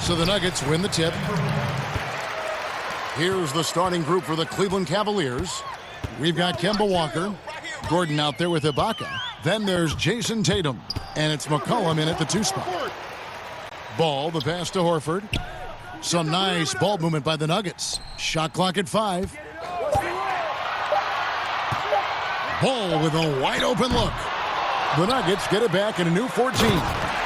So the Nuggets win the tip. Here's the starting group for the Cleveland Cavaliers. We've got Kemba Walker, Gordon out there with Ibaka. Then there's Jason Tatum, and it's McCollum in at the 2 spot. Ball, the pass to Horford. Some nice ball movement by the Nuggets. Shot clock at 5. Ball with a wide open look. The Nuggets get it back in a new 14.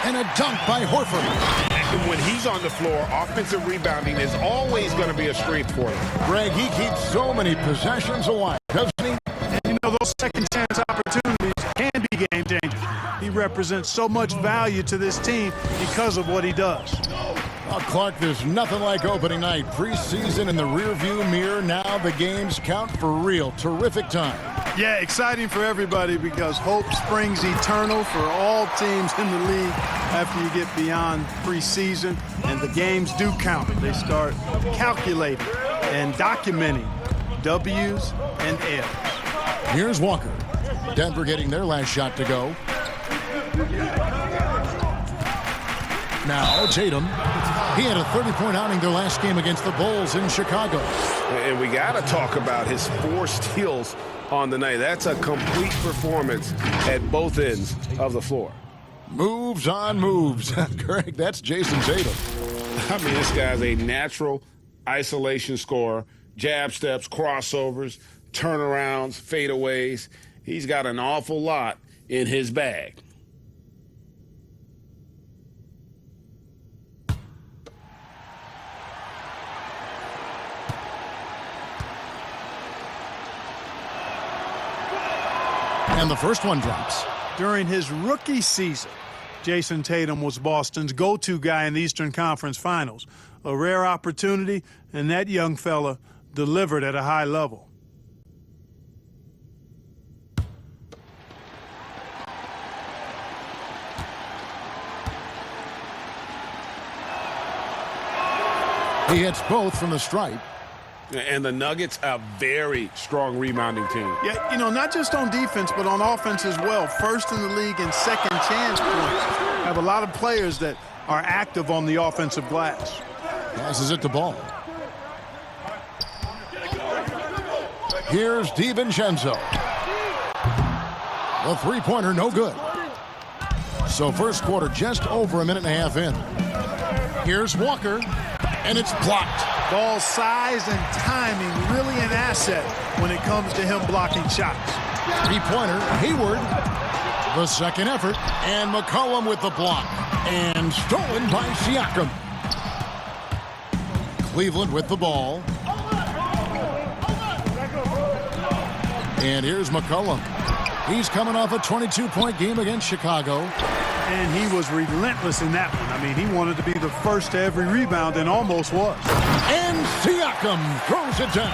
And a dunk by Horford. And when he's on the floor, offensive rebounding is always going to be a strength for him. Greg, he keeps so many possessions alive, doesn't he? And you know, those second chance opportunities can be game changers. He represents so much value to this team because of what he does. Well, Clark, there's nothing like opening night. Preseason in the rearview mirror. Now the games count for real. Terrific time. Yeah, exciting for everybody because hope springs eternal for all teams in the league after you get beyond preseason. And the games do count. They start calculating and documenting W's and L's. Here's Walker. Denver getting their last shot to go. Now Tatum. He had a 30-point outing their last game against the Bulls in Chicago. And we got to talk about his 4 steals on the night. That's a complete performance at both ends of the floor. Moves on moves. Greg, that's Jason Tatum. I mean, this guy's a natural isolation scorer. Jab steps, crossovers, turnarounds, fadeaways. He's got an awful lot in his bag. And the first one drops. During his rookie season, Jason Tatum was Boston's go-to guy in the Eastern Conference Finals. A rare opportunity, and that young fella delivered at a high level. He hits both from the stripe. And the Nuggets, a very strong rebounding team. Yeah, you know, not just on defense, but on offense as well. First in the league in second chance points. Have a lot of players that are active on the offensive glass. Passes it to Ball. Here's DiVincenzo. The three-pointer, no good. So first quarter just over a minute and a half in. Here's Walker, and it's blocked. Ball size and timing really an asset when it comes to him blocking shots. Three-pointer, Hayward. The second effort, and McCollum with the block. And stolen by Siakam. Cleveland with the ball. And here's McCollum. He's coming off a 22-point game against Chicago. And he was relentless in that one. I mean, he wanted to be the first to every rebound and almost was. And Siakam throws it down.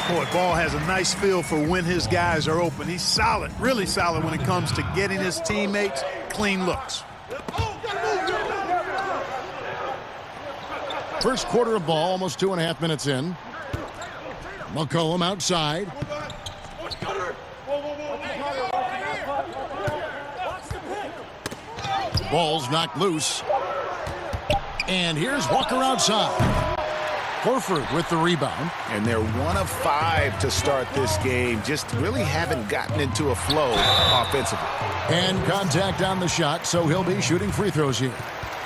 Boy, Ball has a nice feel for when his guys are open. He's solid, really solid when it comes to getting his teammates clean looks. First quarter of ball, almost 2.5 minutes in. McCollum outside. Ball's knocked loose. And here's Walker outside. Horford with the rebound. And they're 1 of 5 to start this game. Just really haven't gotten into a flow offensively. And contact on the shot, so he'll be shooting free throws here.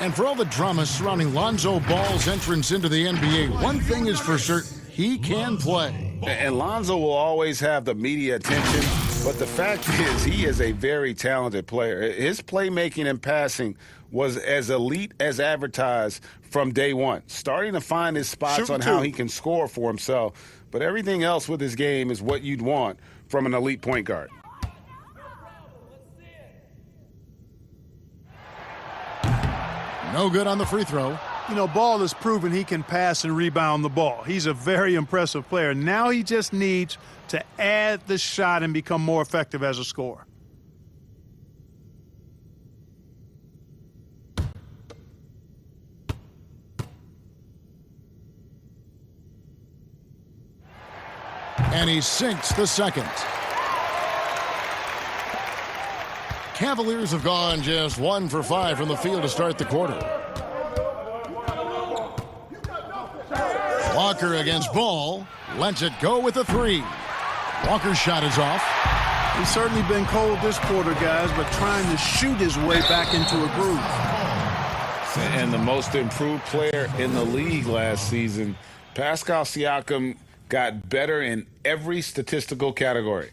And for all the drama surrounding Lonzo Ball's entrance into the NBA, one thing is for certain, he can play. And Lonzo will always have the media attention, but the fact is he is a very talented player. His playmaking and passing was as elite as advertised from day one, starting to find his spots on how he can score for himself. But everything else with his game is what you'd want from an elite point guard. No good on the free throw. You know, Ball has proven he can pass and rebound the ball. He's a very impressive player. Now he just needs to add the shot and become more effective as a scorer. And he sinks the second. Cavaliers have gone just 1 for 5 from the field to start the quarter. Walker against Ball. Lets it go with a 3. Walker's shot is off. He's certainly been cold this quarter, guys, but trying to shoot his way back into a groove. And the most improved player in the league last season, Pascal Siakam, got better in every statistical category.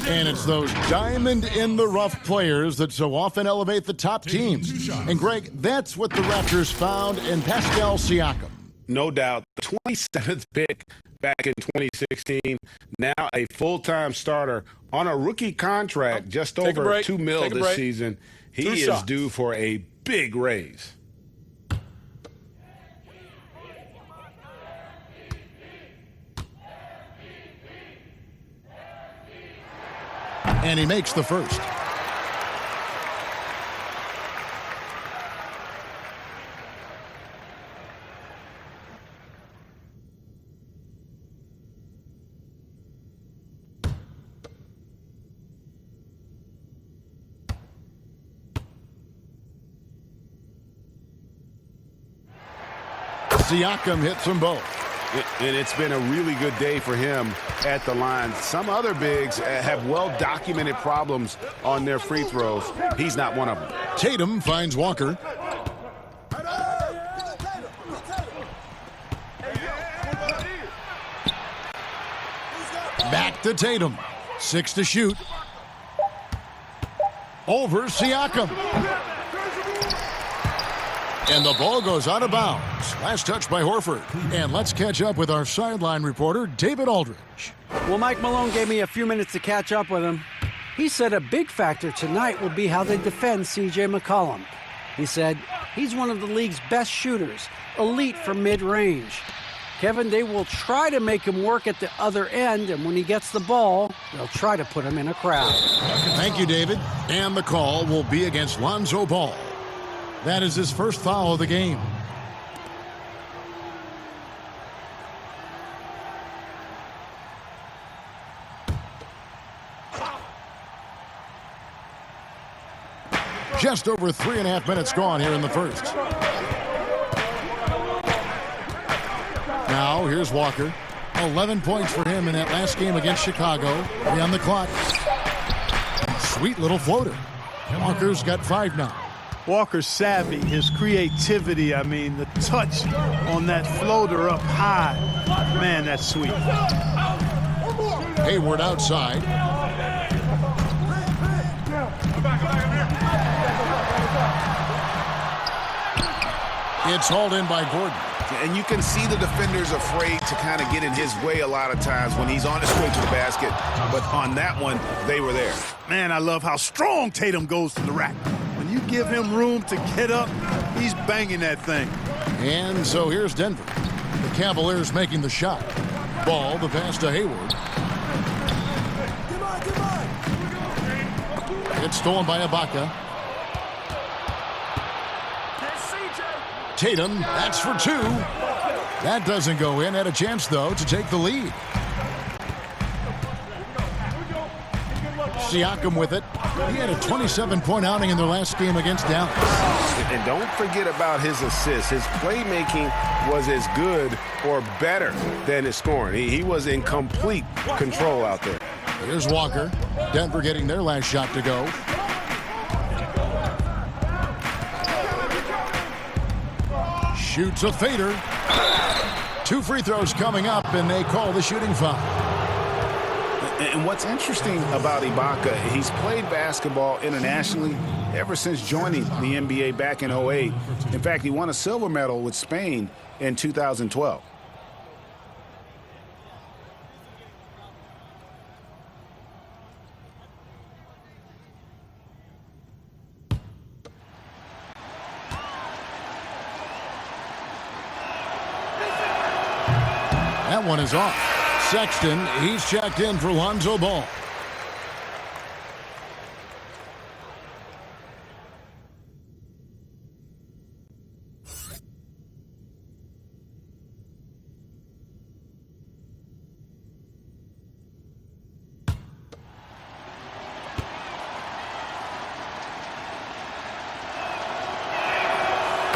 And it's those diamond-in-the-rough players that so often elevate the top teams. And, Greg, that's what the Raptors found in Pascal Siakam. No doubt. The 27th pick back in 2016, now a full-time starter on a rookie contract, just over $2 million this season. He is due for a big raise. And he makes the first. Siakam hits them both. And it's been a really good day for him at the line. Some other bigs have well-documented problems on their free throws. He's not one of them. Tatum finds Walker. Back to Tatum. 6 to shoot. Over Siakam. And the ball goes out of bounds. Last touch by Horford. And let's catch up with our sideline reporter, David Aldridge. Well, Mike Malone gave me a few minutes to catch up with him. He said a big factor tonight will be how they defend C.J. McCollum. He said he's one of the league's best shooters, elite from mid-range. Kevin, they will try to make him work at the other end, and when he gets the ball, they'll try to put him in a crowd. Thank you, David. And the call will be against Lonzo Ball. That is his first foul of the game. Just over 3.5 minutes gone here in the first. Now, here's Walker. 11 points for him in that last game against Chicago. 3 on the clock. Sweet little floater. Walker's got 5 now. Walker's savvy, his creativity, I mean, the touch on that floater up high. Man, that's sweet. Hayward outside. It's hauled in by Gordon. And you can see the defenders afraid to kind of get in his way a lot of times when he's on his way to the basket. But on that one, they were there. Man, I love how strong Tatum goes to the rack. When you give him room to get up, he's banging that thing. And so here's Denver. The Cavaliers making the shot. Ball, the pass to Hayward. It's stolen by Ibaka. Tatum, that's for 2. That doesn't go in. Had a chance, though, to take the lead. Siakam with it. He had a 27-point outing in their last game against Dallas. And don't forget about his assists. His playmaking was as good or better than his scoring. He was in complete control out there. Here's Walker. Denver getting their last shot to go. Shoots a fader. 2 free throws coming up, and they call the shooting foul. And what's interesting about Ibaka, he's played basketball internationally ever since joining the NBA back in 2008. In fact, he won a silver medal with Spain in 2012. That one is off. Sexton, he's checked in for Lonzo Ball.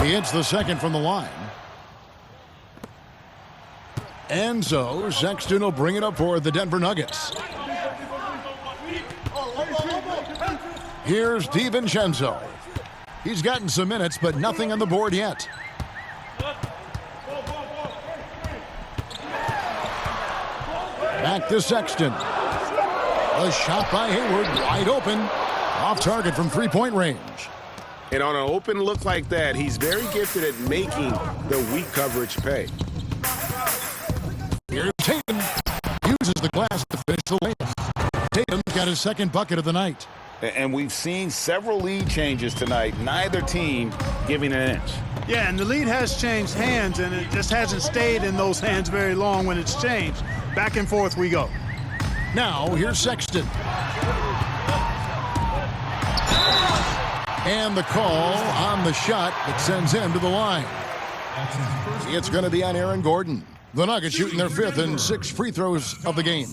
He hits the second from the line. And so Sexton will bring it up for the Denver Nuggets. Here's DiVincenzo. He's gotten some minutes, but nothing on the board yet. Back to Sexton. A shot by Hayward, wide open. Off target from three-point range. And on an open look like that, he's very gifted at making the weak coverage pay. Here's Tatum. Uses the glass to finish the layup. Tatum's got his second bucket of the night. And we've seen several lead changes tonight, neither team giving an inch. Yeah, and the lead has changed hands, and it just hasn't stayed in those hands very long when it's changed. Back and forth we go. Now, here's Sexton. And the call on the shot that sends him to the line. It's going to be on Aaron Gordon. The Nuggets shooting their fifth and sixth free throws of the game.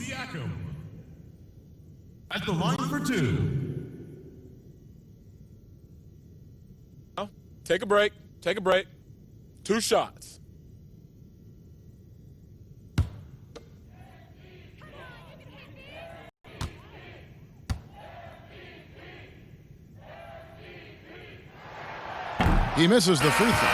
At the line for two. Take a break. Take a break. 2 shots. He misses the free throw.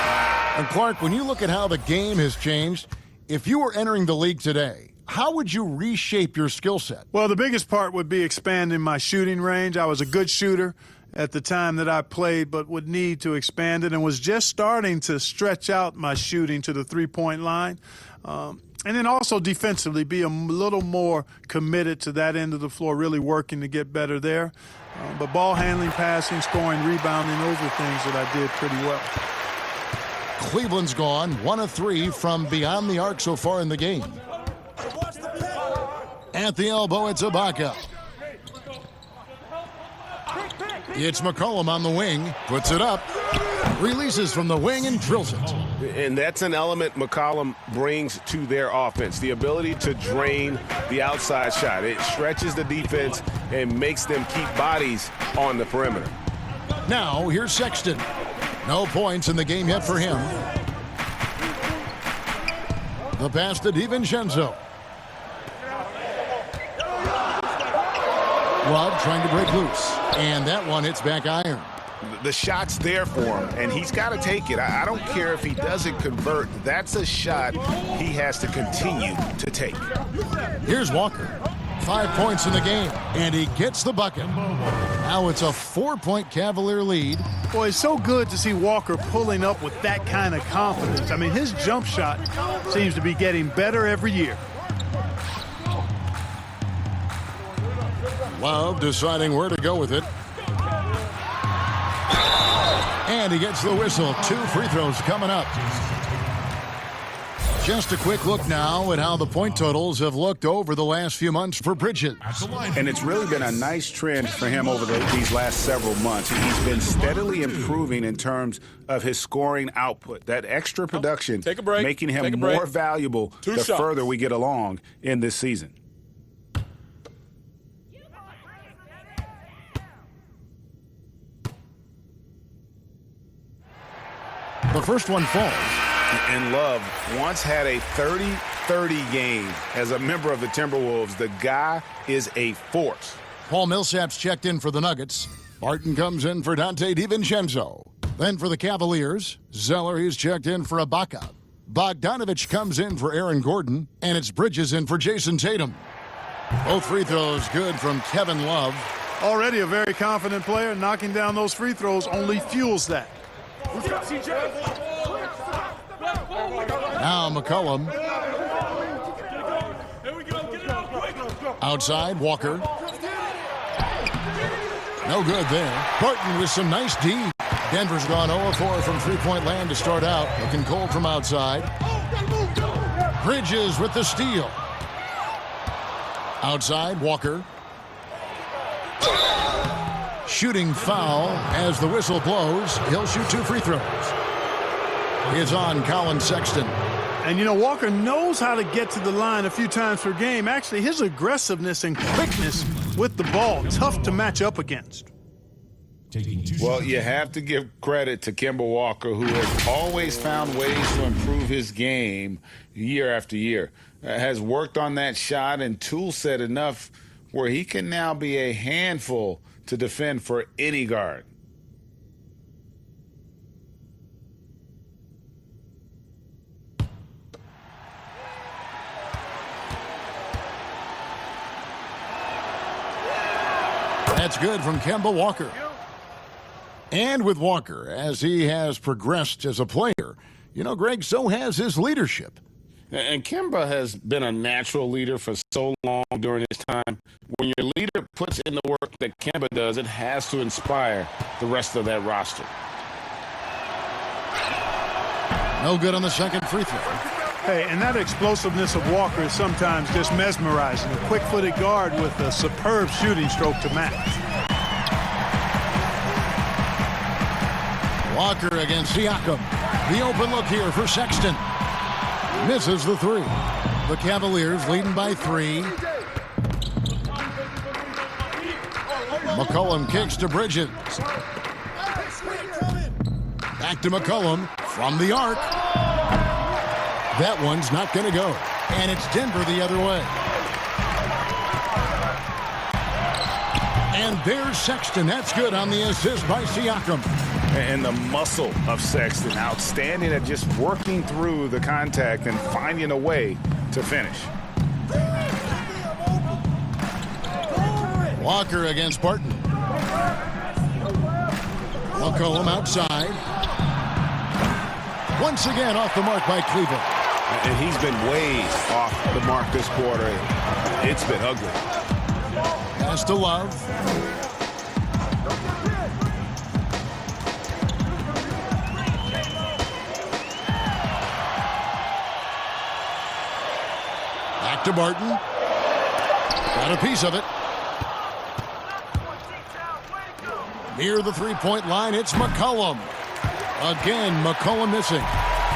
And Clark, when you look at how the game has changed, if you were entering the league today, how would you reshape your skill set? Well, the biggest part would be expanding my shooting range. I was a good shooter at the time that I played, but would need to expand it, and was just starting to stretch out my shooting to the three-point line. And then also defensively, be a little more committed to that end of the floor, really working to get better there. But ball handling, passing, scoring, rebounding, those are things that I did pretty well. Cleveland's gone 1 of 3 from beyond the arc so far in the game. At the elbow, it's Ibaka. It's McCollum on the wing, puts it up, releases from the wing and drills it. And that's an element McCollum brings to their offense, the ability to drain the outside shot. It stretches the defense and makes them keep bodies on the perimeter. Now, here's Sexton. No points in the game yet for him. The pass to DiVincenzo. Love trying to break loose. And that one hits back iron. The shot's there for him, and he's got to take it. I don't care if he doesn't convert. That's a shot he has to continue to take. Here's Walker. 5 points in the game, and he gets the bucket. Now it's a 4-point Cavalier lead. Boy, it's so good to see Walker pulling up with that kind of confidence. I mean, his jump shot seems to be getting better every year. Love deciding where to go with it. And he gets the whistle. 2 free throws coming up. Just a quick look now at how the point totals have looked over the last few months for Bridges. And it's really been a nice trend for him over these last several months. He's been steadily improving in terms of his scoring output. That extra production Take a break. making him Take a break. more valuable 2 the shots. further we get along in this season. The first one falls. And Love once had a 30-30 game as a member of the Timberwolves. The guy is a force. Paul Millsap's checked in for the Nuggets. Barton comes in for Dante DiVincenzo. Then for the Cavaliers, Zeller, he's checked in for Ibaka. Bogdanovich comes in for Aaron Gordon, and it's Bridges in for Jason Tatum. Both free throws good from Kevin Love. Already a very confident player. Knocking down those free throws only fuels that. Now McCollum. Outside, Walker. No good there. Barton with some nice D. Denver's gone 0-4 from three-point land to start out. Looking cold from outside. Bridges with the steal. Outside, Walker. Shooting foul as the whistle blows. He'll shoot 2 free throws. It's on Colin Sexton. And, you know, Walker knows how to get to the line a few times per game. Actually, his aggressiveness and quickness with the ball, tough to match up against. taking 2 Well, shots. you have to give credit to Kemba Walker, who has always found ways to improve his game year after year. Has worked on that shot and tool set enough where he can now be a handful to defend for any guard. That's good from Kemba Walker. And with Walker, as he has progressed as a player, Greg, so has his leadership. And Kemba has been a natural leader for so long during his time. When your leader puts in the work that Kemba does, it has to inspire the rest of that roster. No good on the second free throw. Hey, and that explosiveness of Walker is sometimes just mesmerizing. A quick-footed guard with a superb shooting stroke to match. Walker against Siakam. The open look here for Sexton. Misses the three. The Cavaliers leading by 3. McCollum kicks to Bridges. Back to McCollum from the arc. That one's not going to go. And it's Denver the other way. And there's Sexton. That's good on the assist by Siakam. And the muscle of Sexton, outstanding at just working through the contact and finding a way to finish. Walker against Barton. McCollum outside. Once again off the mark by Cleveland. And he's been way off the mark this quarter. It's been ugly. Pass to Love. Back to Barton. Got a piece of it. Near the three-point line, it's McCollum. Again, McCollum missing.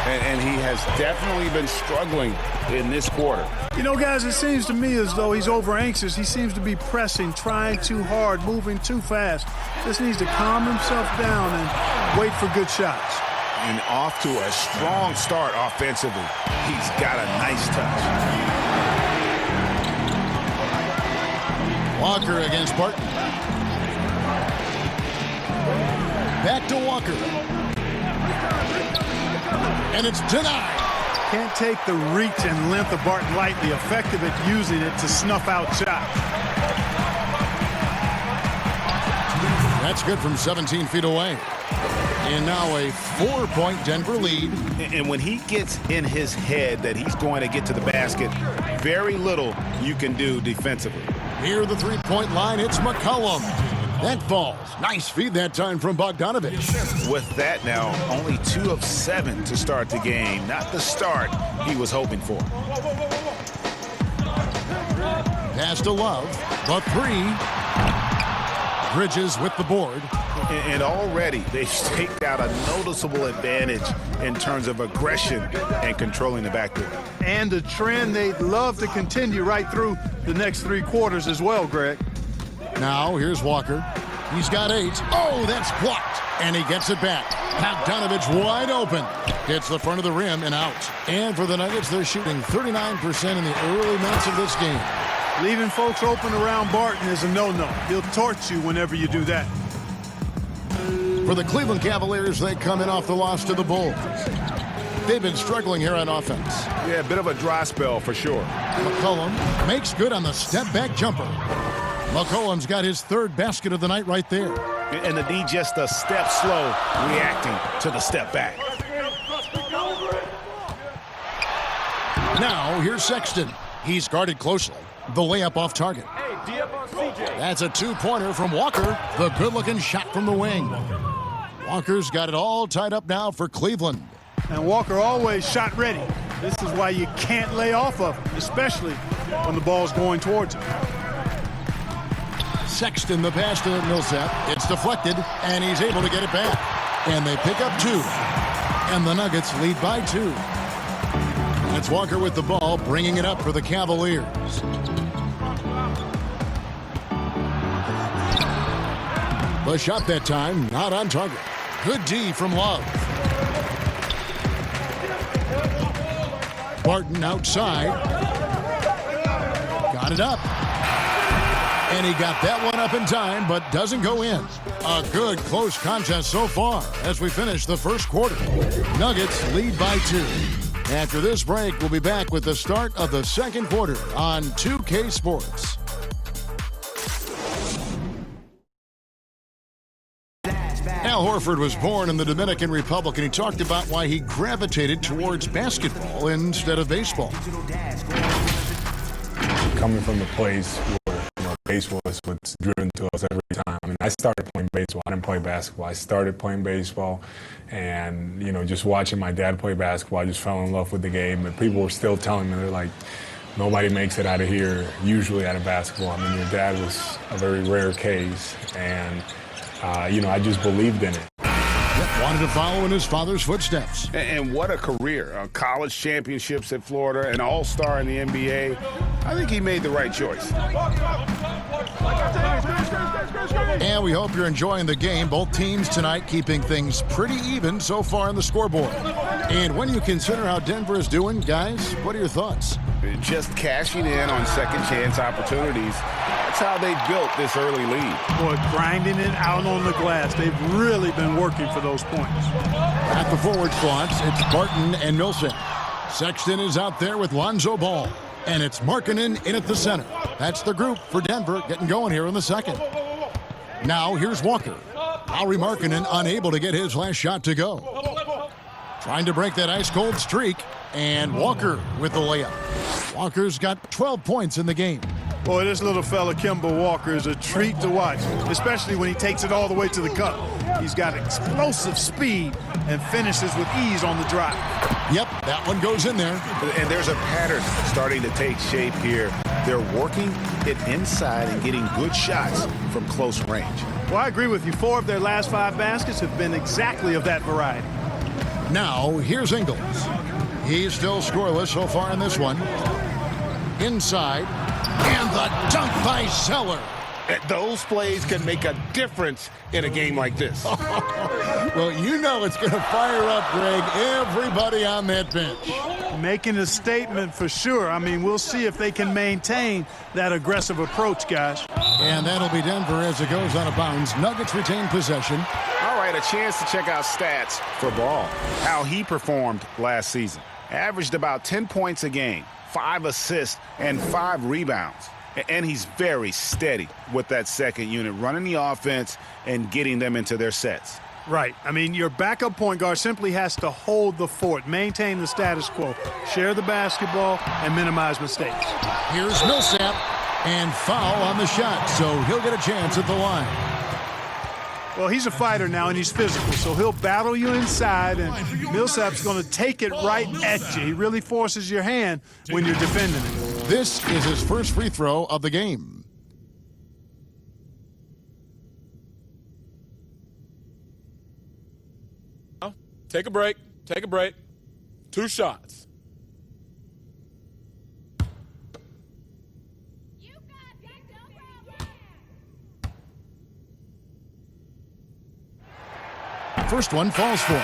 And he has definitely been struggling in this quarter. Guys, it seems to me as though he's over-anxious. He seems to be pressing, trying too hard, moving too fast. Just needs to calm himself down and wait for good shots. And off to a strong start offensively. He's got a nice touch. Walker against Barton. Back to Walker. And it's denied. Can't take the reach and length of Barton lightly, effective at using it to snuff out shots. That's good from 17 feet away. And now a 4-point Denver lead. And when he gets in his head that he's going to get to the basket, very little you can do defensively. Near the three-point line, it's McCollum. That falls. Nice feed that time from Bogdanovich. With that now, only 2 of 7 to start the game. Not the start he was hoping for. Pass to Love. The 3. Bridges with the board. And already they've staked out a noticeable advantage in terms of aggression and controlling the backcourt. And a trend they'd love to continue right through the next 3 quarters as well, Greg. Now, here's Walker. He's got 8. Oh, that's blocked. And he gets it back. Bogdanovich wide open. Hits the front of the rim and out. And for the Nuggets, they're shooting 39% in the early minutes of this game. Leaving folks open around Barton is a no-no. He'll torch you whenever you do that. For the Cleveland Cavaliers, they come in off the loss to the Bulls. They've been struggling here on offense. Yeah, a bit of a dry spell for sure. McCollum makes good on the step-back jumper. McCollum's got his 3rd basket of the night right there. And the D just a step slow reacting to the step back. Now, here's Sexton. He's guarded closely. The layup off target. That's a 2-pointer from Walker. The good-looking shot from the wing. Walker's got it all tied up now for Cleveland. And Walker always shot ready. This is why you can't lay off of him, especially when the ball's going towards him. Sexton, the pass to Millsap. It's deflected, and he's able to get it back. And they pick up 2. And the Nuggets lead by 2. And it's Walker with the ball, bringing it up for the Cavaliers. The shot that time, not on target. Good D from Love. Barton outside. Got it up. And he got that one up in time, but doesn't go in. A good close contest so far as we finish the first quarter. Nuggets lead by 2. After this break, we'll be back with the start of the second quarter on 2K Sports. Al Horford was born in the Dominican Republic, and he talked about why he gravitated towards basketball instead of baseball. Coming from a place where baseball is what's driven to us every time. I mean, I started playing baseball. I didn't play basketball. I started playing baseball, and just watching my dad play basketball, I just fell in love with the game. And people were still telling me, they're like, nobody makes it out of here usually out of basketball. I mean, your dad was a very rare case, and I just believed in it. Wanted to follow in his father's footsteps. And what a career. College championships at Florida, an all-star in the NBA. I think he made the right choice. And we hope you're enjoying the game. Both teams tonight keeping things pretty even so far on the scoreboard. And when you consider how Denver is doing, guys, what are your thoughts? Just cashing in on second chance opportunities. That's how they built this early lead. Boy, grinding it out on the glass. They've really been working for those points. At the forward spots, it's Barton and Millsap. Sexton is out there with Lonzo Ball. And it's Markkanen in at the center. That's the group for Denver getting going here in the second. Now here's Walker. Lauri Markkanen unable to get his last shot to go. Trying to break that ice-cold streak. And Walker with the layup. Walker's got 12 points in the game. Boy, this little fella, Kemba Walker, is a treat to watch, especially when he takes it all the way to the cup. He's got explosive speed and finishes with ease on the drive. Yep, that one goes in there. And there's a pattern starting to take shape here. They're working it inside and getting good shots from close range. Well, I agree with you. 4 of their last 5 baskets have been exactly of that variety. Now, here's Ingles. He's still scoreless so far in this one. Inside. And the dunk by Zeller. Those plays can make a difference in a game like this. Well, you know it's going to fire up, Greg, everybody on that bench. Making a statement for sure. I mean, we'll see if they can maintain that aggressive approach, guys. And that'll be Denver as it goes out of bounds. Nuggets retain possession. All right, a chance to check out stats for Ball. How he performed last season. Averaged about 10 points a game, 5 assists, and 5 rebounds. And he's very steady with that second unit, running the offense and getting them into their sets. Right. I mean, your backup point guard simply has to hold the fort, maintain the status quo, share the basketball, and minimize mistakes. Here's Millsap, and foul on the shot, so he'll get a chance at the line. Well, he's a fighter now, and he's physical, so he'll battle you inside, and Millsap's going to take it right at you. He really forces your hand when you're defending it. This is his first free throw of the game. Take a break. Take a break. 2 shots. First one falls for him.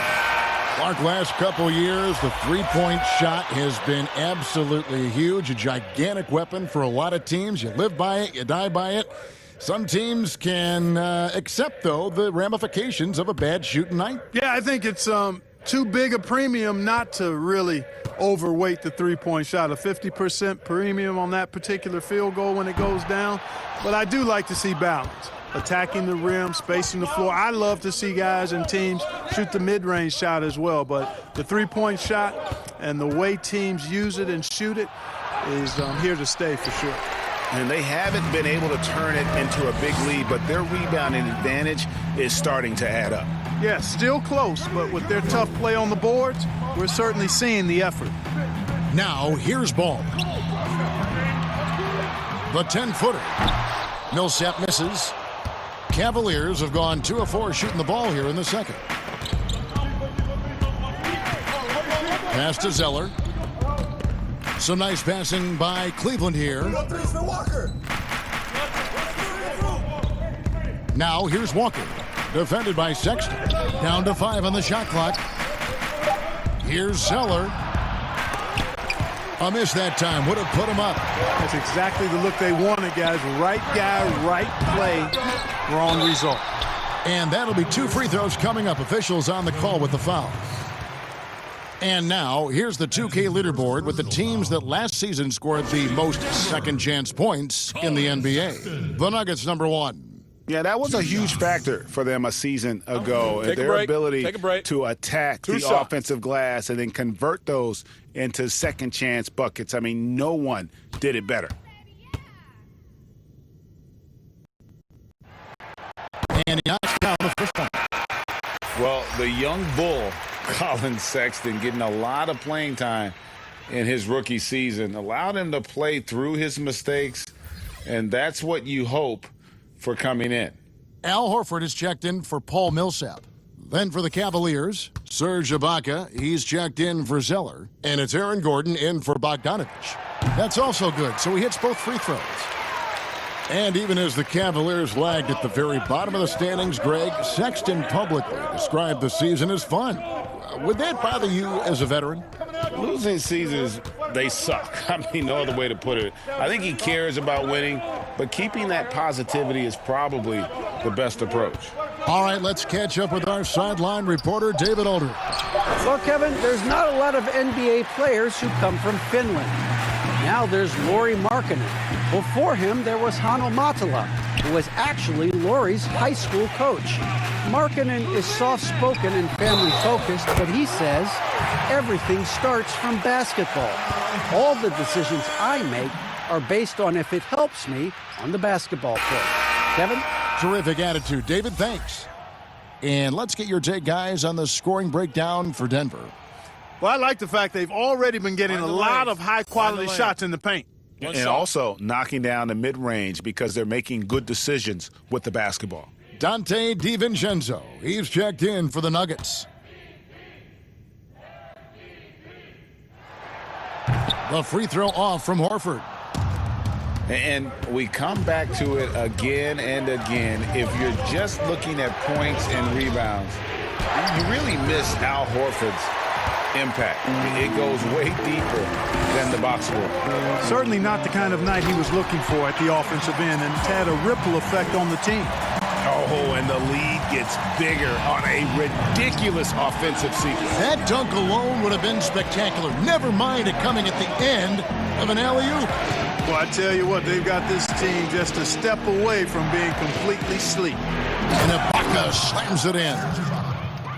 Clark, last couple years, the three-point shot has been absolutely huge, a gigantic weapon for a lot of teams. You live by it, you die by it. Some teams can accept, though, the ramifications of a bad shooting night. Yeah, I think it's too big a premium not to really overweight the three-point shot. A 50% premium on that particular field goal when it goes down. But I do like to see balance. Attacking the rim, spacing the floor. I love to see guys and teams shoot the mid-range shot as well. But the three-point shot and the way teams use it and shoot it is here to stay for sure. And they haven't been able to turn it into a big lead, but their rebounding advantage is starting to add up. Yeah, still close, but with their tough play on the boards, we're certainly seeing the effort. Now, here's Ball. The 10-footer. Millsap misses. Cavaliers have gone 2 of 4 shooting the ball here in the second. Pass to Zeller. Some nice passing by Cleveland here. Now here's Walker. Defended by Sexton. Down to 5 on the shot clock. Here's Zeller. A miss that time. Would have put him up. That's exactly the look they wanted, guys. Right guy, right play, wrong result. And that'll be 2 free throws coming up. Officials on the call with the foul. And now, here's the 2K leaderboard with the teams that last season scored the most second-chance points in the NBA. The Nuggets, number 1. Yeah, that was a huge factor for them a season ago. Their ability to attack the offensive glass and then convert those into second-chance buckets. I mean, no one did it better. And he knocks down the first one. Well, the young bull, Colin Sexton, getting a lot of playing time in his rookie season, allowed him to play through his mistakes, and that's what you hope for coming in. Al Horford is checked in for Paul Millsap. Then for the Cavaliers, Serge Ibaka, he's checked in for Zeller, and it's Aaron Gordon in for Bogdanovich. That's also good, so he hits both free throws. And even as the Cavaliers lagged at the very bottom of the standings, Greg, Sexton publicly described the season as fun. Would that bother you as a veteran? Losing seasons, they suck. I mean, no other way to put it. I think he cares about winning, but keeping that positivity is probably the best approach. All right, let's catch up with our sideline reporter, David Aldridge. Well, Kevin, there's not a lot of NBA players who come from Finland. Now there's Lauri Markkanen. Before him, there was Hanno Matala, who was actually Lauri's high school coach. Markkanen is soft-spoken and family-focused, but he says everything starts from basketball. All the decisions I make are based on if it helps me on the basketball court. Kevin? Terrific attitude. David, thanks. And let's get your take, guys, on the scoring breakdown for Denver. Well, I like the fact they've already been getting a lot of high-quality shots in the paint. And also knocking down the mid-range because they're making good decisions with the basketball. Dante DiVincenzo, he's checked in for the Nuggets. The free throw off from Horford. And we come back to it again and again. If you're just looking at points and rebounds, you really miss Al Horford's impact. It goes way deeper than the box score. Certainly not the kind of night he was looking for at the offensive end, and it's had a ripple effect on the team. Oh, and the lead gets bigger on a ridiculous offensive sequence. That dunk alone would have been spectacular. Never mind it coming at the end of an alley-oop. Well, I tell you what, they've got this team just a step away from being completely asleep. And Ibaka slams it in.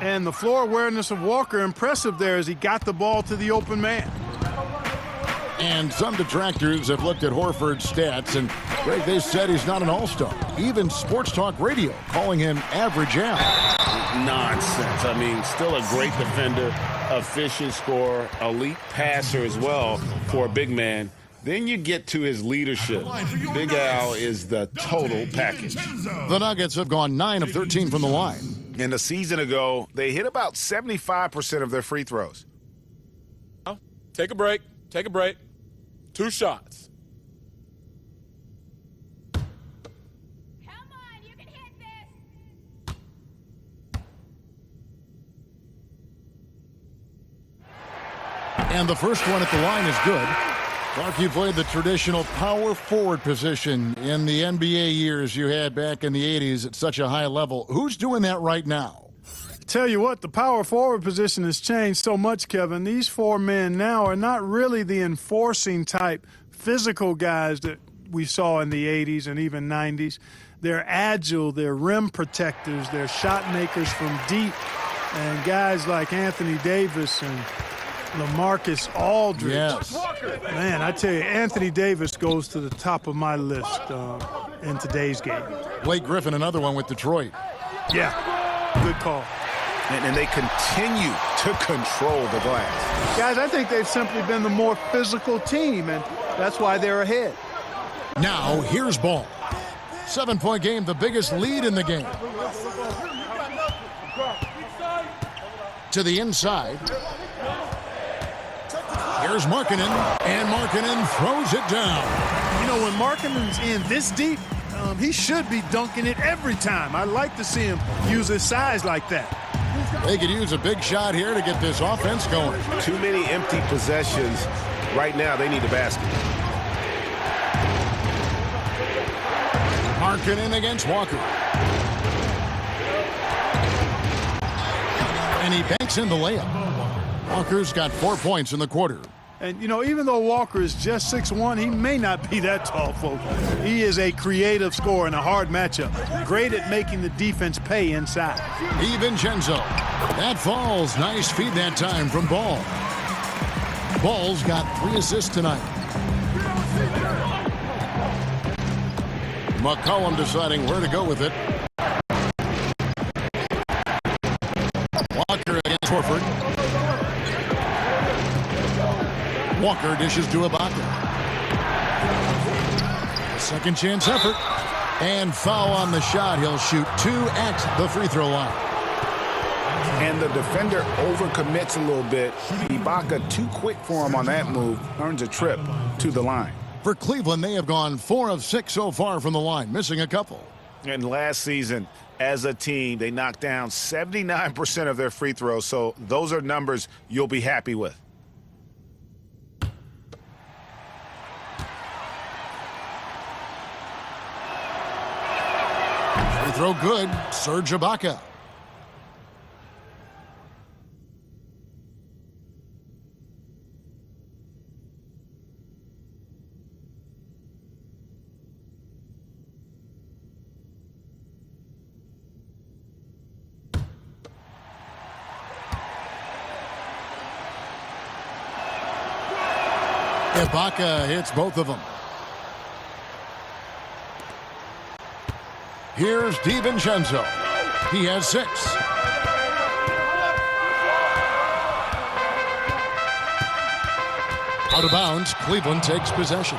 And the floor awareness of Walker, impressive there as he got the ball to the open man. And some detractors have looked at Horford's stats, and Greg, they said he's not an all-star. Even Sports Talk Radio calling him average Al. Nonsense. I mean, still a great defender, efficient scorer, elite passer as well for a big man. Then you get to his leadership. Big Al is the total package. The Nuggets have gone 9 of 13 from the line. And a season ago, they hit about 75% of their free throws. Take a break. Take a break. 2 shots. Come on, you can hit this. And the first one at the line is good. Clark, you played the traditional power forward position in the NBA years you had back in the 80s at such a high level. Who's doing that right now? Tell you what, the power forward position has changed so much, Kevin. These 4 men now are not really the enforcing type physical guys that we saw in the 80s and even 90s. They're agile, they're rim protectors, they're shot makers from deep, and guys like Anthony Davis and LaMarcus Aldridge. Yes. Man, I tell you, Anthony Davis goes to the top of my list in today's game. Blake Griffin, another one with Detroit. Yeah, good call. And they continue to control the glass. Guys, I think they've simply been the more physical team, and that's why they're ahead. Now, here's Ball. 7-point game, the biggest lead in the game. To the inside. Here's Markkanen, and Markkanen throws it down. You know, when Markkanen's in this deep, He should be dunking it every time. I like to see him use his size like that. They could use a big shot here to get this offense going. Too many empty possessions. Right now, they need a basket. Marking against Walker. And he banks in the layup. Walker's got 4 points in the quarter. And, you know, even though Walker is just 6'1", he may not be that tall, folks. He is a creative scorer in a hard matchup. Great at making the defense pay inside. DiVincenzo. That falls. Nice feed that time from Ball. Ball's got 3 assists tonight. McCollum deciding where to go with it. Walker against Horford. Walker dishes to Ibaka. Second chance effort. And foul on the shot. He'll shoot 2 at the free throw line. And the defender overcommits a little bit. Ibaka too quick for him on that move. Earns a trip to the line. For Cleveland, they have gone 4 of 6 so far from the line, missing a couple. And last season, as a team, they knocked down 79% of their free throws. So those are numbers you'll be happy with. Free throw good. Serge Ibaka. Ibaka hits both of them. Here's DiVincenzo. He has 6. Out of bounds, Cleveland takes possession.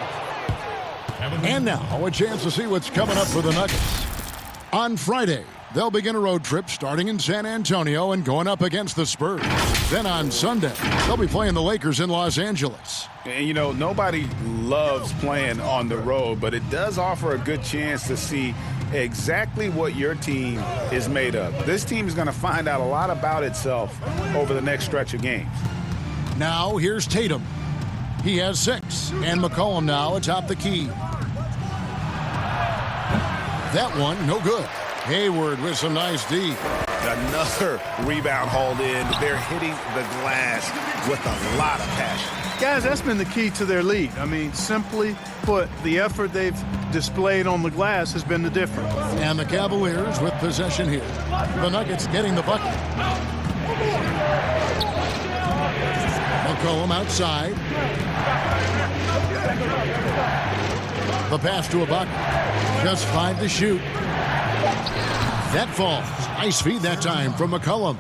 And now a chance to see what's coming up for the Nuggets. On Friday, they'll begin a road trip starting in San Antonio and going up against the Spurs. Then on Sunday, they'll be playing the Lakers in Los Angeles. And, you know, nobody loves playing on the road, but it does offer a good chance to see exactly what your team is made of. This team is going to find out a lot about itself over the next stretch of games. Now here's Tatum. He has 6. And McCollum now atop the key. That one, no good. Hayward with some nice D. Another rebound hauled in. They're hitting the glass with a lot of passion. Guys, that's been the key to their lead. I mean, simply put, the effort they've displayed on the glass has been the difference. And the Cavaliers with possession here. The Nuggets getting the bucket. McCollum outside. The pass to Ibaka. Just 5 to shoot. That falls. Nice feed that time from McCollum.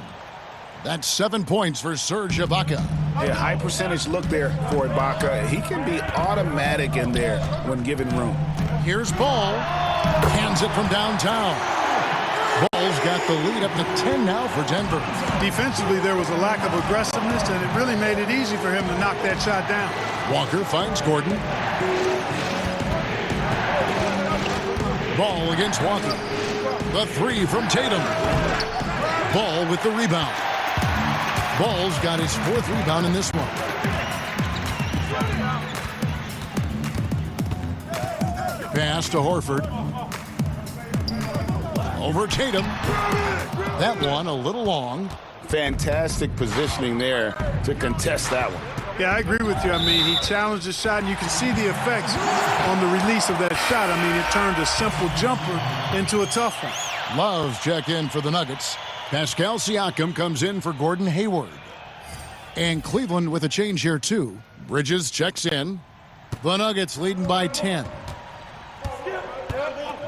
That's 7 points for Serge Ibaka. A high percentage look there for Ibaka. He can be automatic in there when given room. Here's Ball. Hands it from downtown. Ball's got the lead up to 10 now for Denver. Defensively, there was a lack of aggressiveness, and it really made it easy for him to knock that shot down. Walker finds Gordon. Ball against Walker. The 3 from Tatum. Ball with the rebound. Ball's got his 4th rebound in this one. Pass to Horford. Over Tatum. That one a little long. Fantastic positioning there to contest that one. Yeah, I agree with you. I mean, he challenged the shot, and you can see the effects on the release of that shot. I mean, it turned a simple jumper into a tough one. Loves check in for the Nuggets. Pascal Siakam comes in for Gordon Hayward. And Cleveland with a change here, too. Bridges checks in. The Nuggets leading by 10.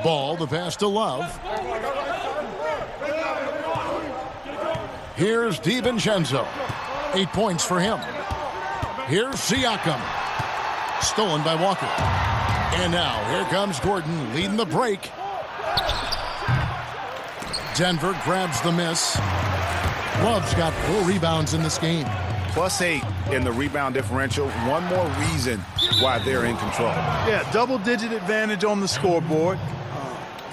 Ball, the pass to Love. Here's DiVincenzo. 8 points for him. Here's Siakam. Stolen by Walker. And now here comes Gordon leading the break. Denver grabs the miss. Love's got 4 rebounds in this game. +8 in the rebound differential. One more reason why they're in control. Yeah, double-digit advantage on the scoreboard.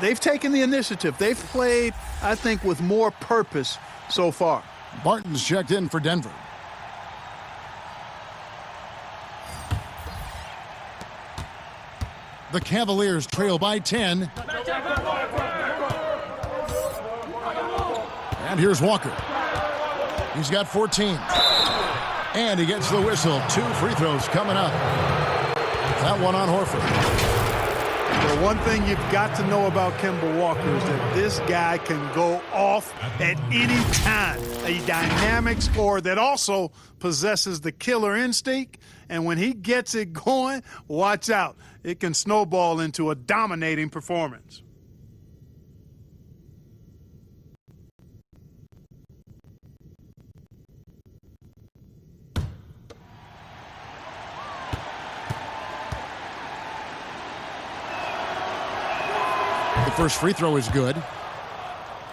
they've taken the initiative. They've played, I think, with more purpose so far. Barton's checked in for Denver. The Cavaliers trail by 10. And here's Walker. He's got 14. And he gets the whistle. 2 free throws coming up. That one on Horford. The one thing you've got to know about Kemba Walker is that this guy can go off at any time. A dynamic scorer that also possesses the killer instinct. And when he gets it going, watch out. It can snowball into a dominating performance. The first free throw is good.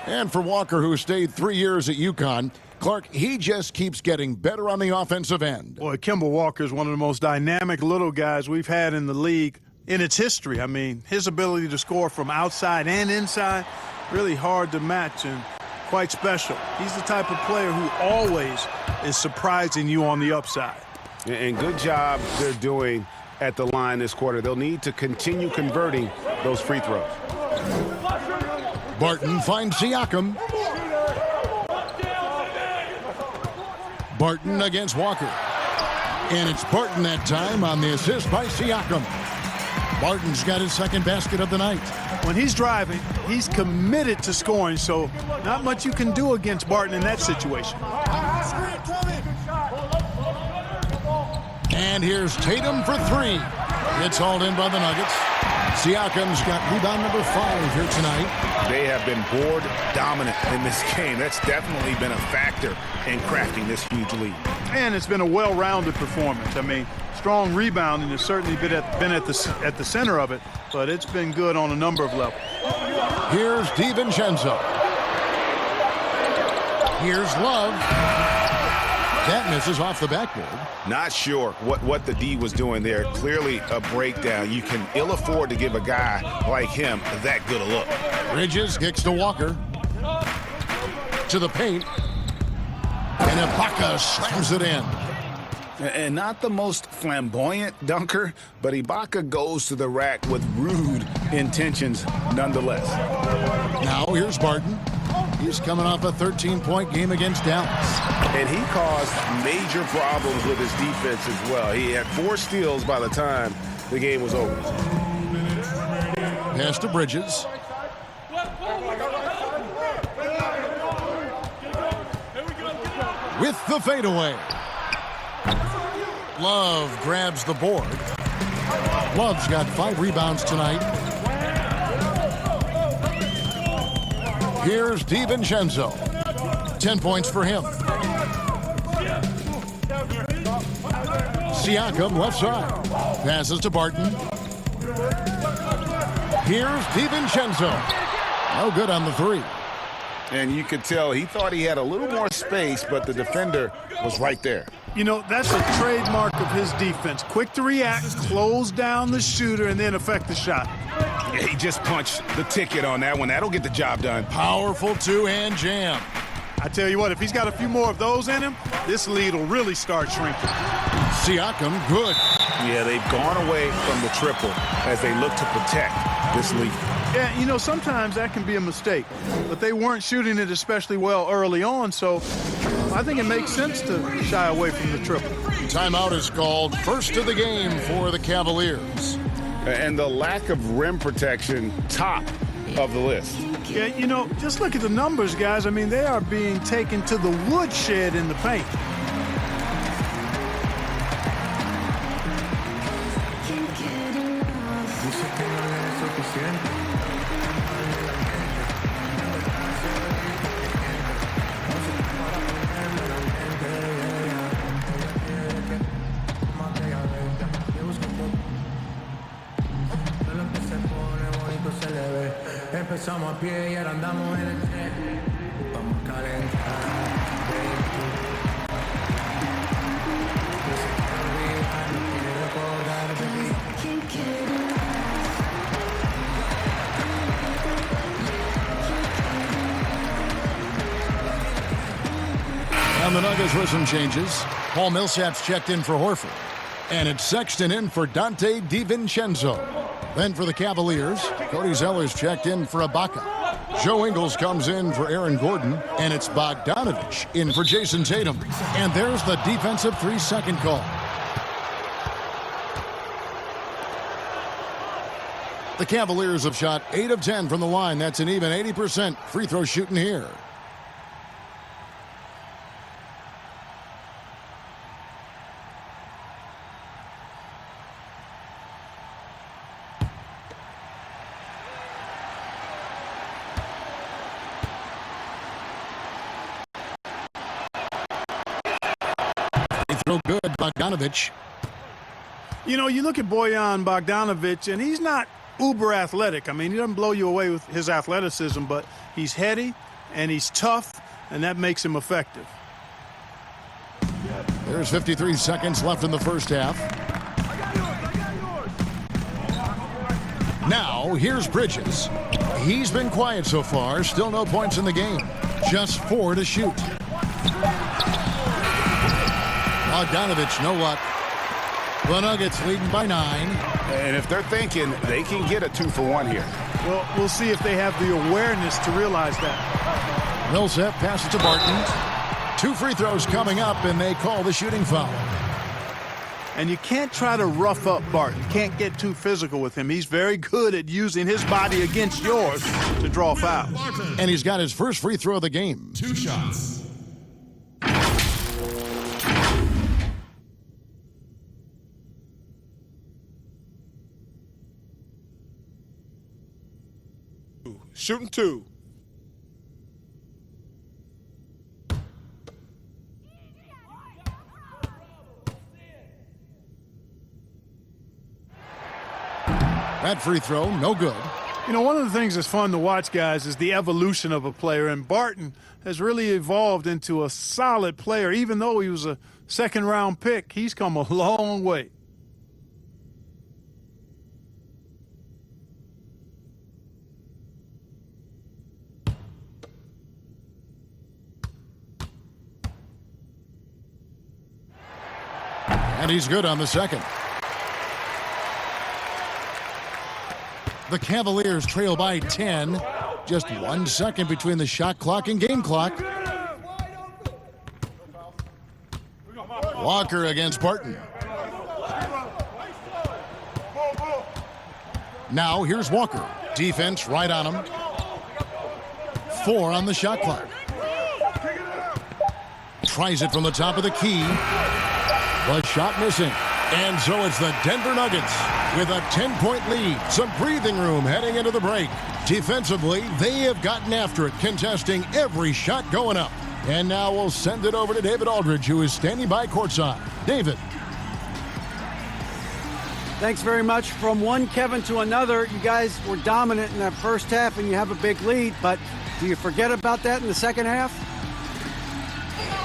And for Walker, who stayed 3 years at UConn, Clark, he just keeps getting better on the offensive end. Boy, Kemba Walker is one of the most dynamic little guys we've had in the league in its history. I mean, his ability to score from outside and inside, really hard to match and quite special. He's the type of player who always is surprising you on the upside. And good job they're doing at the line this quarter. They'll need to continue converting those free throws. Barton finds Siakam. Barton against Walker. And it's Barton that time on the assist by Siakam. Barton's got his second basket of the night. When he's driving, he's committed to scoring, so not much you can do against Barton in that situation. And here's Tatum for 3. It's hauled in by the Nuggets. Siakam's got rebound number 5 here tonight. They have been board dominant in this game. That's definitely been a factor in crafting this huge lead. And it's been a well-rounded performance. I mean, strong rebounding has certainly been at the center of it, but it's been good on a number of levels. Here's DiVincenzo. Here's Love. That misses off the backboard. Not sure what the D was doing there. Clearly a breakdown. You can ill afford to give a guy like him that good a look. Bridges kicks to Walker. To the paint. And Ibaka slams it in. And not the most flamboyant dunker, but Ibaka goes to the rack with rude intentions nonetheless. Now here's Barton. He's coming off a 13-point game against Dallas. And he caused major problems with his defense as well. He had 4 steals by the time the game was over. Pass to Bridges. With the fadeaway. Love grabs the board. Love's got 5 rebounds tonight. Here's DiVincenzo. 10 points for him. Siakam left side. Passes to Barton. Here's DiVincenzo. No good on the 3. And you could tell he thought he had a little more space, but the defender was right there. You know, that's a trademark of his defense. Quick to react, close down the shooter, and then affect the shot. Yeah, he just punched the ticket on that one. That'll get the job done. Powerful two-hand jam. I tell you what, if he's got a few more of those in him, this lead will really start shrinking. Siakam, good. Yeah, they've gone away from the triple as they look to protect this lead. Yeah, you know, sometimes that can be a mistake, but they weren't shooting it especially well early on, so I think it makes sense to shy away from the triple. Timeout is called. First of the game for the Cavaliers. And the lack of rim protection, top of the list. Yeah, you know, just look at the numbers, guys. I mean, they are being taken to the woodshed in the paint. Empezamos a pie y ahora andamos en el tren. Vamos a calentar. Nuggets with some changes. Paul Millsap's checked in for Horford. And it's Sexton in for Dante DiVincenzo. Then for the Cavaliers, Cody Zeller's checked in for Ibaka. Joe Ingles comes in for Aaron Gordon. And it's Bogdanovich in for Jason Tatum. And there's the defensive 3-second call. The Cavaliers have shot 8 of 10 from the line. That's an even 80% free throw shooting here. Throw good, Bogdanovich. You know, you look at Bojan Bogdanovich, and he's not uber athletic. I mean, he doesn't blow you away with his athleticism, but he's heady and he's tough, and that makes him effective. There's 53 seconds left in the first half. Now, here's Bridges. He's been quiet so far. Still no points in the game. Just 4 to shoot. Bogdanovich, no luck. The Nuggets leading by 9. And if they're thinking they can get a 2-for-1 here. Well, we'll see if they have the awareness to realize that. Millsap passes to Barton. 2 free throws coming up, and they call the shooting foul. And you can't try to rough up Barton. You can't get too physical with him. He's very good at using his body against yours to draw fouls. And he's got his first free throw of the game. 2 shots. Shooting 2. That free throw, no good. You know, one of the things that's fun to watch, guys, is the evolution of a player. And Barton has really evolved into a solid player. Even though he was a second-round pick, he's come a long way. And he's good on the second. The Cavaliers trail by 10. Just 1 second between the shot clock and game clock. Walker against Barton. Now here's Walker. Defense right on him. 4 on the shot clock. Tries it from the top of the key. The shot missing. And so it's the Denver Nuggets with a 10-point lead. Some breathing room heading into the break. Defensively, they have gotten after it, contesting every shot going up. And now we'll send it over to David Aldridge, who is standing by courtside. David. Thanks very much. From one Kevin to another, you guys were dominant in that first half, and you have a big lead. But do you forget about that in the second half?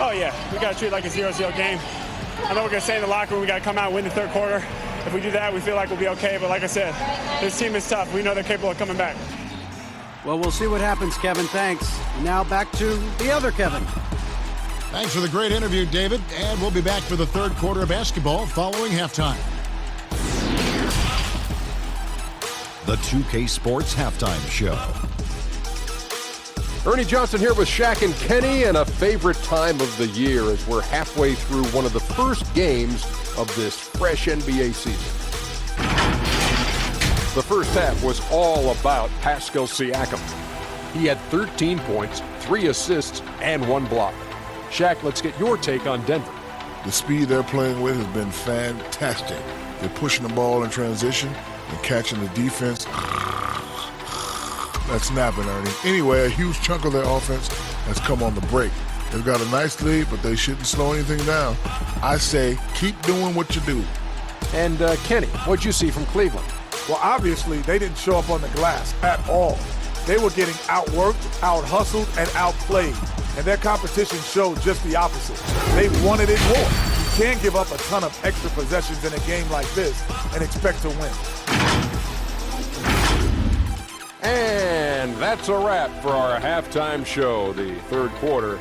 Oh, yeah. We got to treat it like a 0-0 game. I know we're going to stay in the locker room. We got to come out and win the third quarter. If we do that, we feel like we'll be okay. But like I said, this team is tough. We know they're capable of coming back. Well, we'll see what happens, Kevin. Thanks. Now back to the other Kevin. Thanks for the great interview, David. And we'll be back for the third quarter of basketball following halftime. The 2K Sports Halftime Show. Ernie Johnson here with Shaq and Kenny, and a favorite time of the year as we're halfway through one of the first games of this fresh NBA season. The first half was all about Pascal Siakam. He had 13 points, 3 assists, and 1 block. Shaq, let's get your take on Denver. The speed they're playing with has been fantastic. They're pushing the ball in transition and catching the defense. That's snapping, Ernie. Anyway, a huge chunk of their offense has come on the break. They've got a nice lead, but they shouldn't slow anything down. I say keep doing what you do. And Kenny, what'd you see from Cleveland? Well, obviously, they didn't show up on the glass at all. They were getting outworked, out-hustled, and outplayed. And their competition showed just the opposite. They wanted it more. You can't give up a ton of extra possessions in a game like this and expect to win. And that's a wrap for our halftime show. The third quarter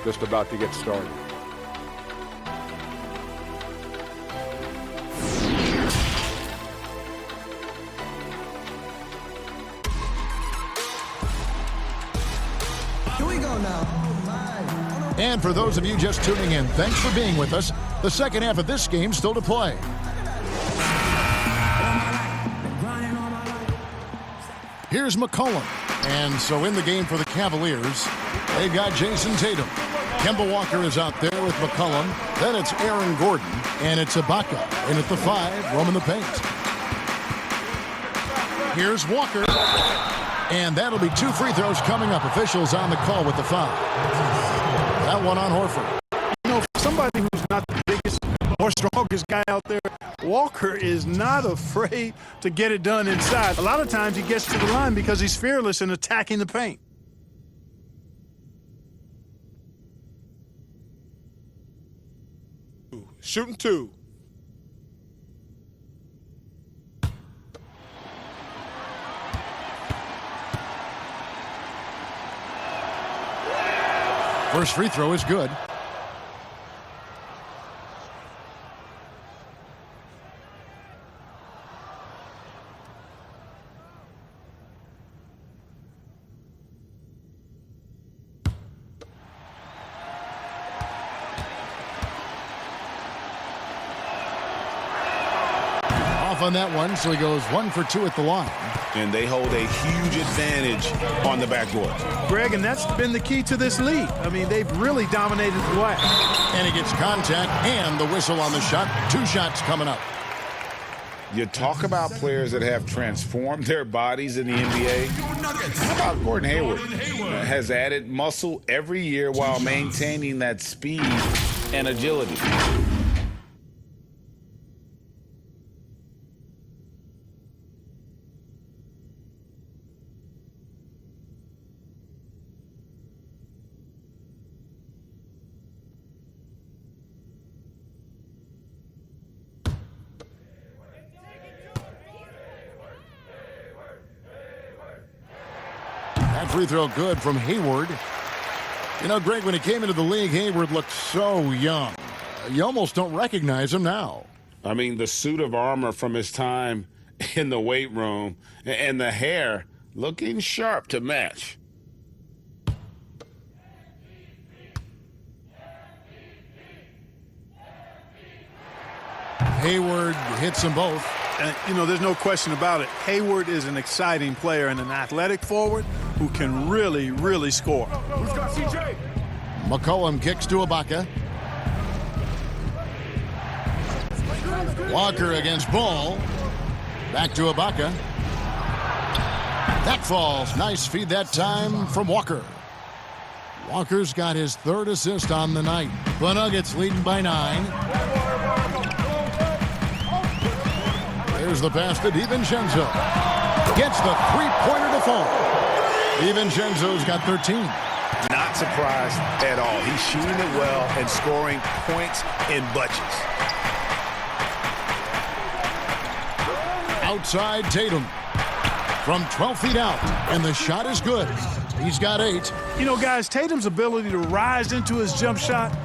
just about to get started. And for those of you just tuning in, thanks for being with us. The second half of this game still to play. Here's McCollum. And so in the game for the Cavaliers, they've got Jason Tatum. Kemba Walker is out there with McCollum. Then it's Aaron Gordon. And it's Ibaka. And at the 5, roaming the paint. Here's Walker. And that'll be 2 free throws coming up. Officials on the call with the foul. That one on Horford. You know, for somebody who's not the biggest or strongest guy out there, Walker is not afraid to get it done inside. A lot of times he gets to the line because he's fearless in attacking the paint. Shooting 2. First free throw is good. On that one, so he goes 1 for 2 at the line. And they hold a huge advantage on the backboard. Greg, and that's been the key to this league. I mean, they've really dominated the glass. And he gets contact and the whistle on the shot. 2 shots coming up. You talk about players that have transformed their bodies in the NBA. How about Gordon Hayward? Has added muscle every year while maintaining that speed and agility. That free throw good from Hayward. You know, Greg, when he came into the league, Hayward looked so young. You almost don't recognize him now. I mean, the suit of armor from his time in the weight room and the hair looking sharp to match. Hayward hits them both. And, you know, there's no question about it. Hayward is an exciting player and an athletic forward who can really, really score. Who's got CJ? McCollum kicks to Ibaka. Walker against Ball. Back to Ibaka. That falls. Nice feed that time from Walker. Walker's got his 3rd assist on the night. The Nuggets leading by 9. There's the pass to DiVincenzo. Gets the 3-pointer to fall. DiVincenzo's got 13. Not surprised at all. He's shooting it well and scoring points in bunches. Outside Tatum. From 12 feet out. And the shot is good. He's got 8. You know, guys, Tatum's ability to rise into his jump shot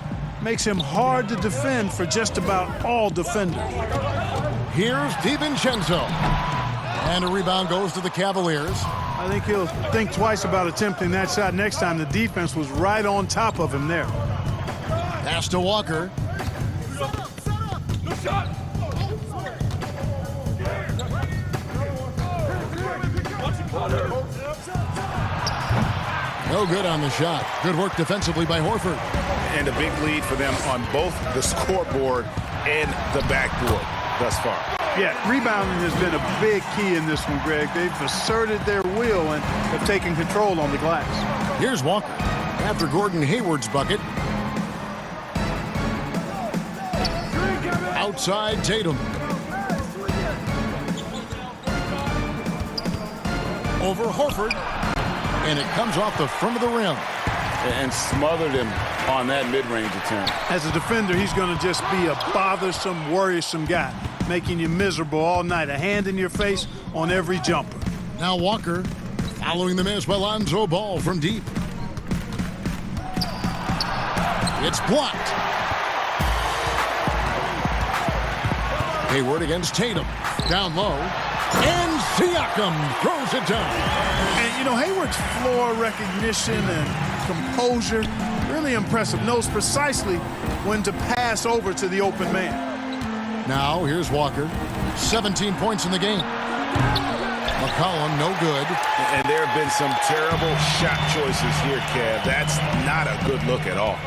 makes him hard to defend for just about all defenders. Here's DiVincenzo. And a rebound goes to the Cavaliers. I think he'll think twice about attempting that shot next time. The defense was right on top of him there. Pass to Walker. No good on the shot. Good work defensively by Horford. And a big lead for them on both the scoreboard and the backboard thus far. Yeah, rebounding has been a big key in this one, Greg. They've asserted their will and have taken control on the glass. Here's Walker after Gordon Hayward's bucket. Outside Tatum. Over Horford. And it comes off the front of the rim. And smothered him on that mid-range attempt. As a defender, he's going to just be a bothersome, worrisome guy, making you miserable all night. A hand in your face on every jumper. Now Walker following the miss by Lonzo Ball from deep. It's blocked. Hayward against Tatum. Down low. And Siakam throws it down. And, you know, Hayward's floor recognition and composure, really impressive. Knows precisely when to pass over to the open man. Now, here's Walker. 17 points in the game. McCollum, no good. And there have been some terrible shot choices here, Kev. That's not a good look at all.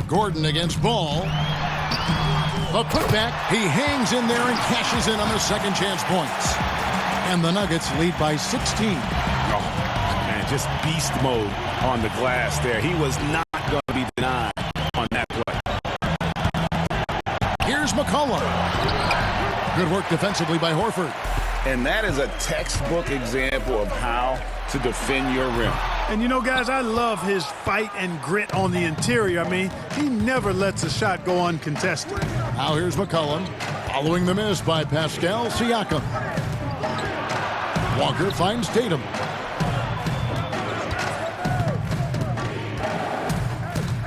Gordon against Ball. A putback. He hangs in there and cashes in on the second chance points. And the Nuggets lead by 16. Oh, man, just beast mode on the glass there. He was not going to be denied on that play. Here's McCollum. Good work defensively by Horford. And that is a textbook example of how to defend your rim. And you know, guys, I love his fight and grit on the interior. I mean, he never lets a shot go uncontested. Now here's McCollum, following the miss by Pascal Siakam. Walker finds Tatum.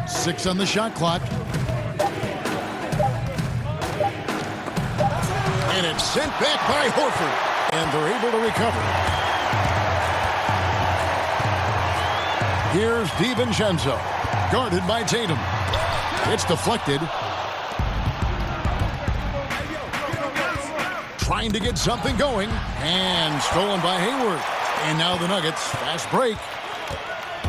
Six on the shot clock. And it's sent back by Horford. And they're able to recover. Here's DiVincenzo, guarded by Tatum. It's deflected. Trying to get something going. And stolen by Hayward. And now the Nuggets, fast break.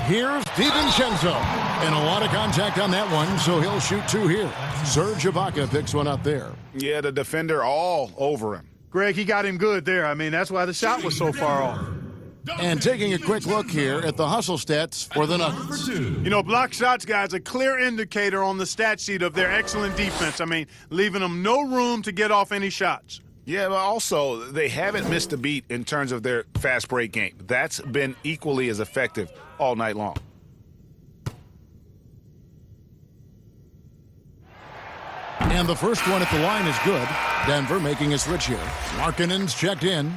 Here's DiVincenzo. And a lot of contact on that one, so he'll shoot two here. Serge Ibaka picks one up there. Yeah, the defender all over him. Greg, he got him good there. I mean, that's why the shot was so far off. And taking a quick look here at the hustle stats for the Nuggets. You know, block shots, guys, a clear indicator on the stat sheet of their excellent defense. I mean, leaving them no room to get off any shots. Yeah, but also, they haven't missed a beat in terms of their fast break game. That's been equally as effective all night long. And the first one at the line is good. Denver making a switch here. Markkanen's checked in.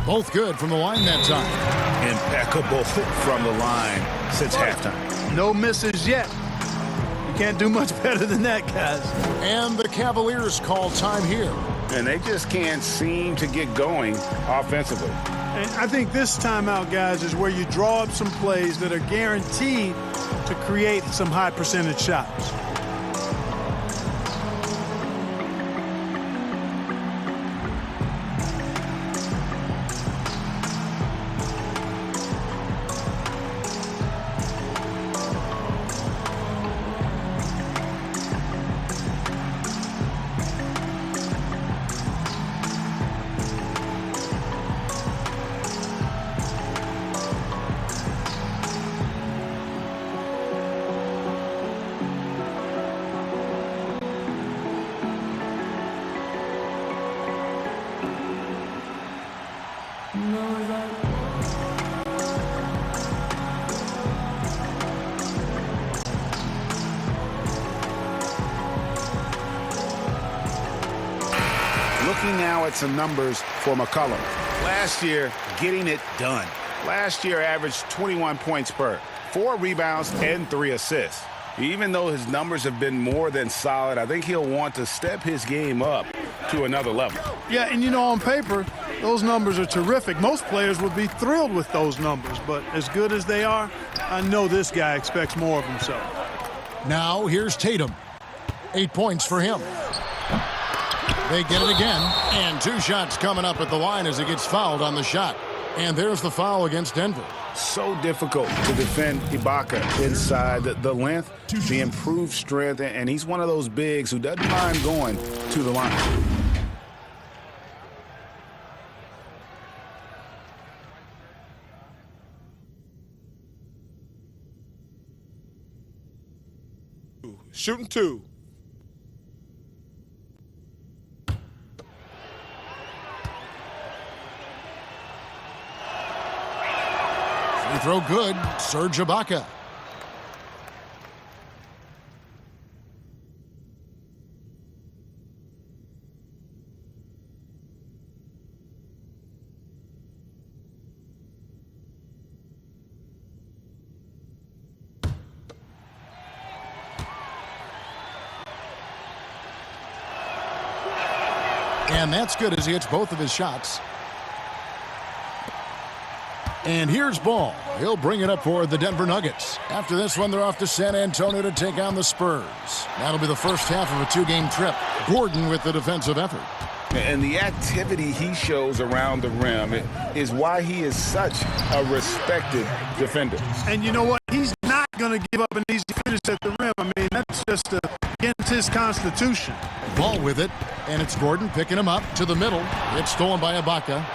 Both good from the line that time. Impeccable from the line since halftime. No misses yet. You can't do much better than that, guys. And the Cavaliers call time here. And they just can't seem to get going offensively. And I think this timeout, guys, is where you draw up some plays that are guaranteed to create some high percentage shots. Looking now at some numbers for McCollum. Last year, getting it done. Last year averaged 21 points per, 4 rebounds and 3 assists. Even though his numbers have been more than solid, I think he'll want to step his game up to another level. Yeah, and you know, on paper, those numbers are terrific. Most players would be thrilled with those numbers, but as good as they are, I know this guy expects more of himself. Now here's Tatum. 8 points for him. They get it again, and 2 shots coming up at the line as he gets fouled on the shot. And there's the foul against Denver. So difficult to defend Ibaka inside the length, the improved strength, and he's one of those bigs who doesn't mind going to the line. Shooting 2. Free throw good. Serge Ibaka. And that's good as he hits both of his shots. And here's Ball. He'll bring it up for the Denver Nuggets. After this one, they're off to San Antonio to take on the Spurs. That'll be the first half of a two-game trip. Gordon with the defensive effort. And the activity he shows around the rim is why he is such a respected defender. And you know what? He's not going to give up an easy finish at the rim. I mean, that's just against his constitution. Ball with it, and it's Gordon picking him up to the middle. It's stolen by Ibaka.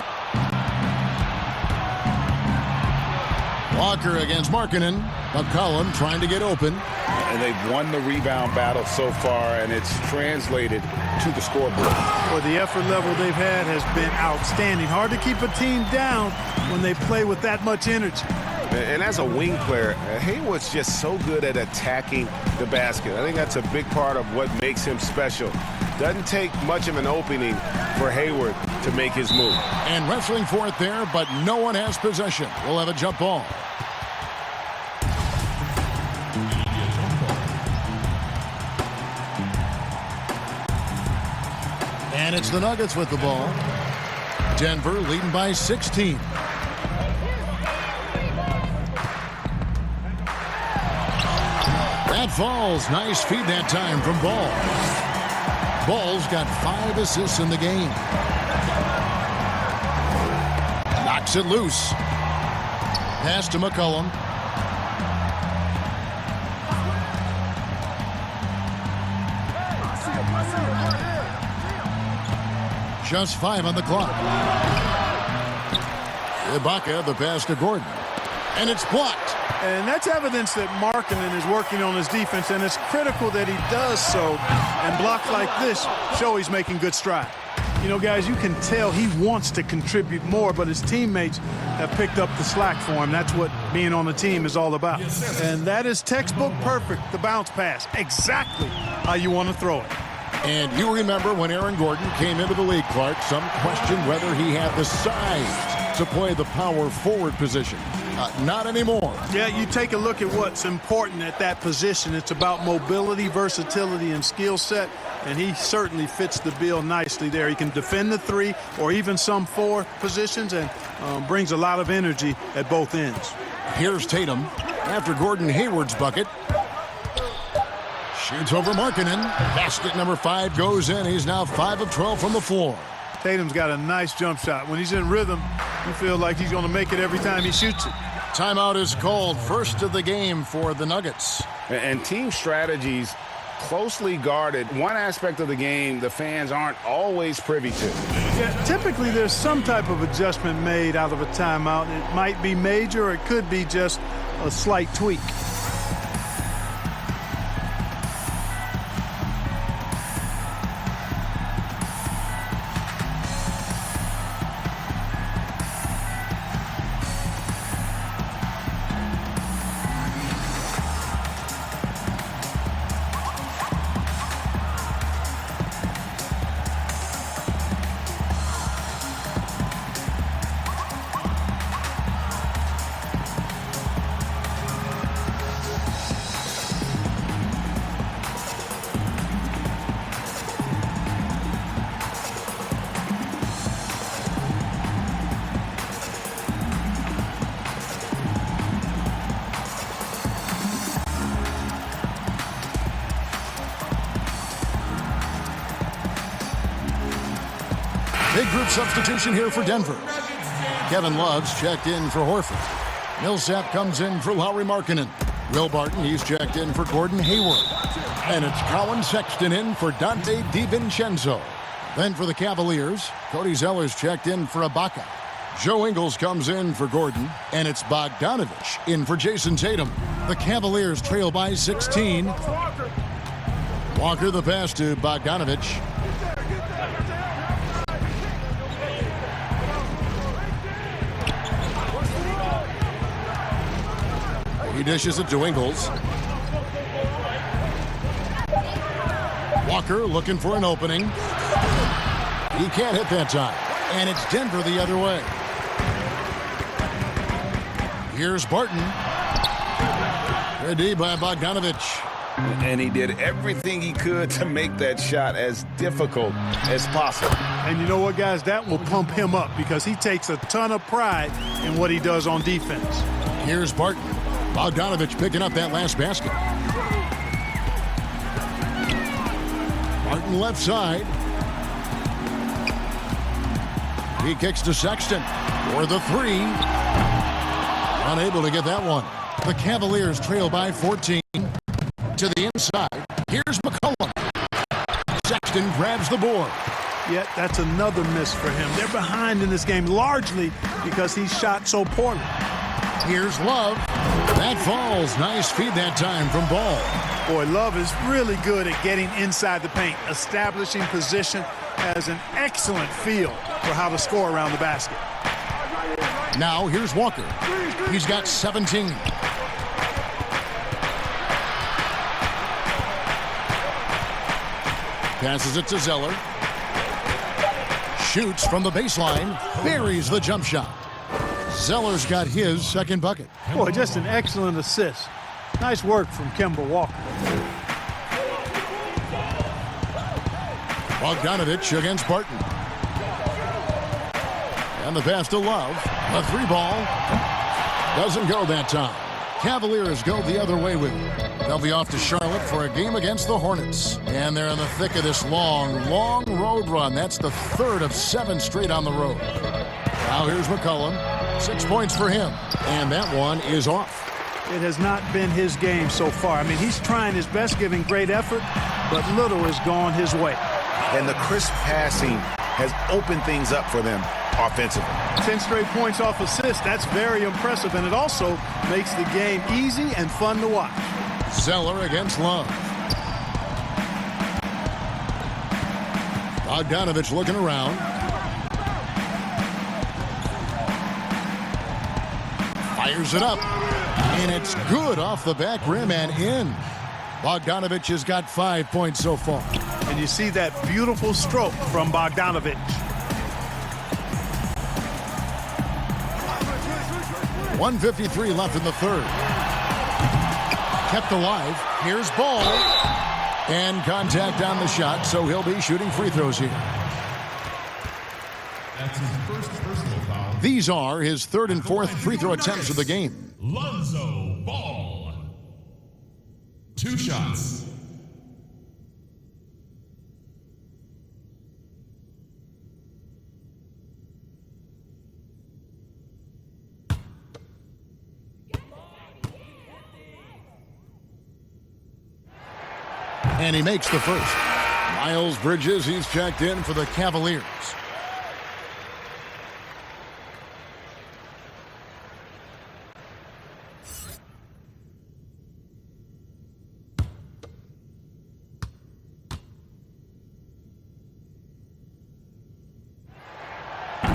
Walker against Markkanen. McCollum trying to get open. And they've won the rebound battle so far, and it's translated to the scoreboard. Well, the effort level they've had has been outstanding. Hard to keep a team down when they play with that much energy. And as a wing player, Hayward's just so good at attacking the basket. I think that's a big part of what makes him special. Doesn't take much of an opening for Hayward to make his move. And wrestling for it there, but no one has possession. We'll have a jump ball. And it's the Nuggets with the ball. Denver leading by 16. That falls. Nice feed that time from Ball. Ball's got 5 assists in the game. Knocks it loose. Pass to McCollum. Just 5 on the clock. Ibaka, the pass to Gordon. And it's blocked. And that's evidence that Markkanen is working on his defense, and it's critical that he does so. And blocks like this show he's making good stride. You know, guys, you can tell he wants to contribute more, but his teammates have picked up the slack for him. That's what being on the team is all about. And that is textbook perfect, the bounce pass. Exactly how you want to throw it. And you remember when Aaron Gordon came into the league, Clark, some questioned whether he had the size to play the power forward position. Not anymore. Yeah, you take a look at what's important at that position. It's about mobility, versatility, and skill set, and he certainly fits the bill nicely there. He can defend the 3 or even some 4 positions and brings a lot of energy at both ends. Here's Tatum after Gordon Hayward's bucket. Shoots over Markkanen. Basket number 5 goes in. He's now 5 of 12 from the floor. Tatum's got a nice jump shot. When he's in rhythm, you feel like he's going to make it every time he shoots it. Timeout is called. First of the game for the Nuggets. And team strategies closely guarded. One aspect of the game the fans aren't always privy to. Yeah, typically there's some type of adjustment made out of a timeout. It might be major or it could be just a slight tweak. Big group substitution here for Denver. Kevin Love's checked in for Horford. Millsap comes in for Lauri Markkanen. Will Barton, he's checked in for Gordon Hayward. And it's Colin Sexton in for Dante DiVincenzo. Then for the Cavaliers, Cody Zeller's checked in for Ibaka. Joe Ingles comes in for Gordon, and it's Bogdanovich in for Jason Tatum. The Cavaliers trail by 16. Walker the pass to Bogdanovich. He dishes it to Ingles. Walker looking for an opening. He can't hit that time. And it's Denver the other way. Here's Barton. Good D by Bogdanovich. And he did everything he could to make that shot as difficult as possible. And you know what, guys? That will pump him up because he takes a ton of pride in what he does on defense. Here's Barton. Bogdanovich picking up that last basket. Barton left side. He kicks to Sexton for the three. Unable to get that one. The Cavaliers trail by 14. To the inside. Here's McCollum. Sexton grabs the board. Yet that's another miss for him. They're behind in this game largely because he shot so poorly. Here's Love. That falls. Nice feed that time from Ball. Boy, Love is really good at getting inside the paint, establishing position, has an excellent feel for how to score around the basket. Now here's Walker. He's got 17. Passes it to Zeller. Shoots from the baseline. Buries the jump shot. Zeller's got his second bucket. Boy, just an excellent assist. Nice work from Kemba Walker. Bogdanovich against Barton. And the pass to Love. A three ball. Doesn't go that time. Cavaliers go the other way with it. They'll be off to Charlotte for a game against the Hornets. And they're in the thick of this long road run. That's the third of 7 straight on the road. Now here's McCollum. 6 points for him. And that one is off. It has not been his game so far. I mean, he's trying his best, giving great effort, but little has gone his way. And the crisp passing has opened things up for them offensively. 10 straight points off assists. That's very impressive, and it also makes the game easy and fun to watch. Zeller against Love. Bogdanovich looking around. Fires it up. And it's good off the back rim and in. Bogdanovich has got 5 points so far. And you see that beautiful stroke from Bogdanovich. 1:53 left in the third. Kept alive. Here's Ball. And contact on the shot, so he'll be shooting free throws here. That's his first personal foul. These are his third and fourth free throw attempts of the game. Lonzo Ball. 2 shots. And he makes the first. Miles Bridges, he's checked in for the Cavaliers.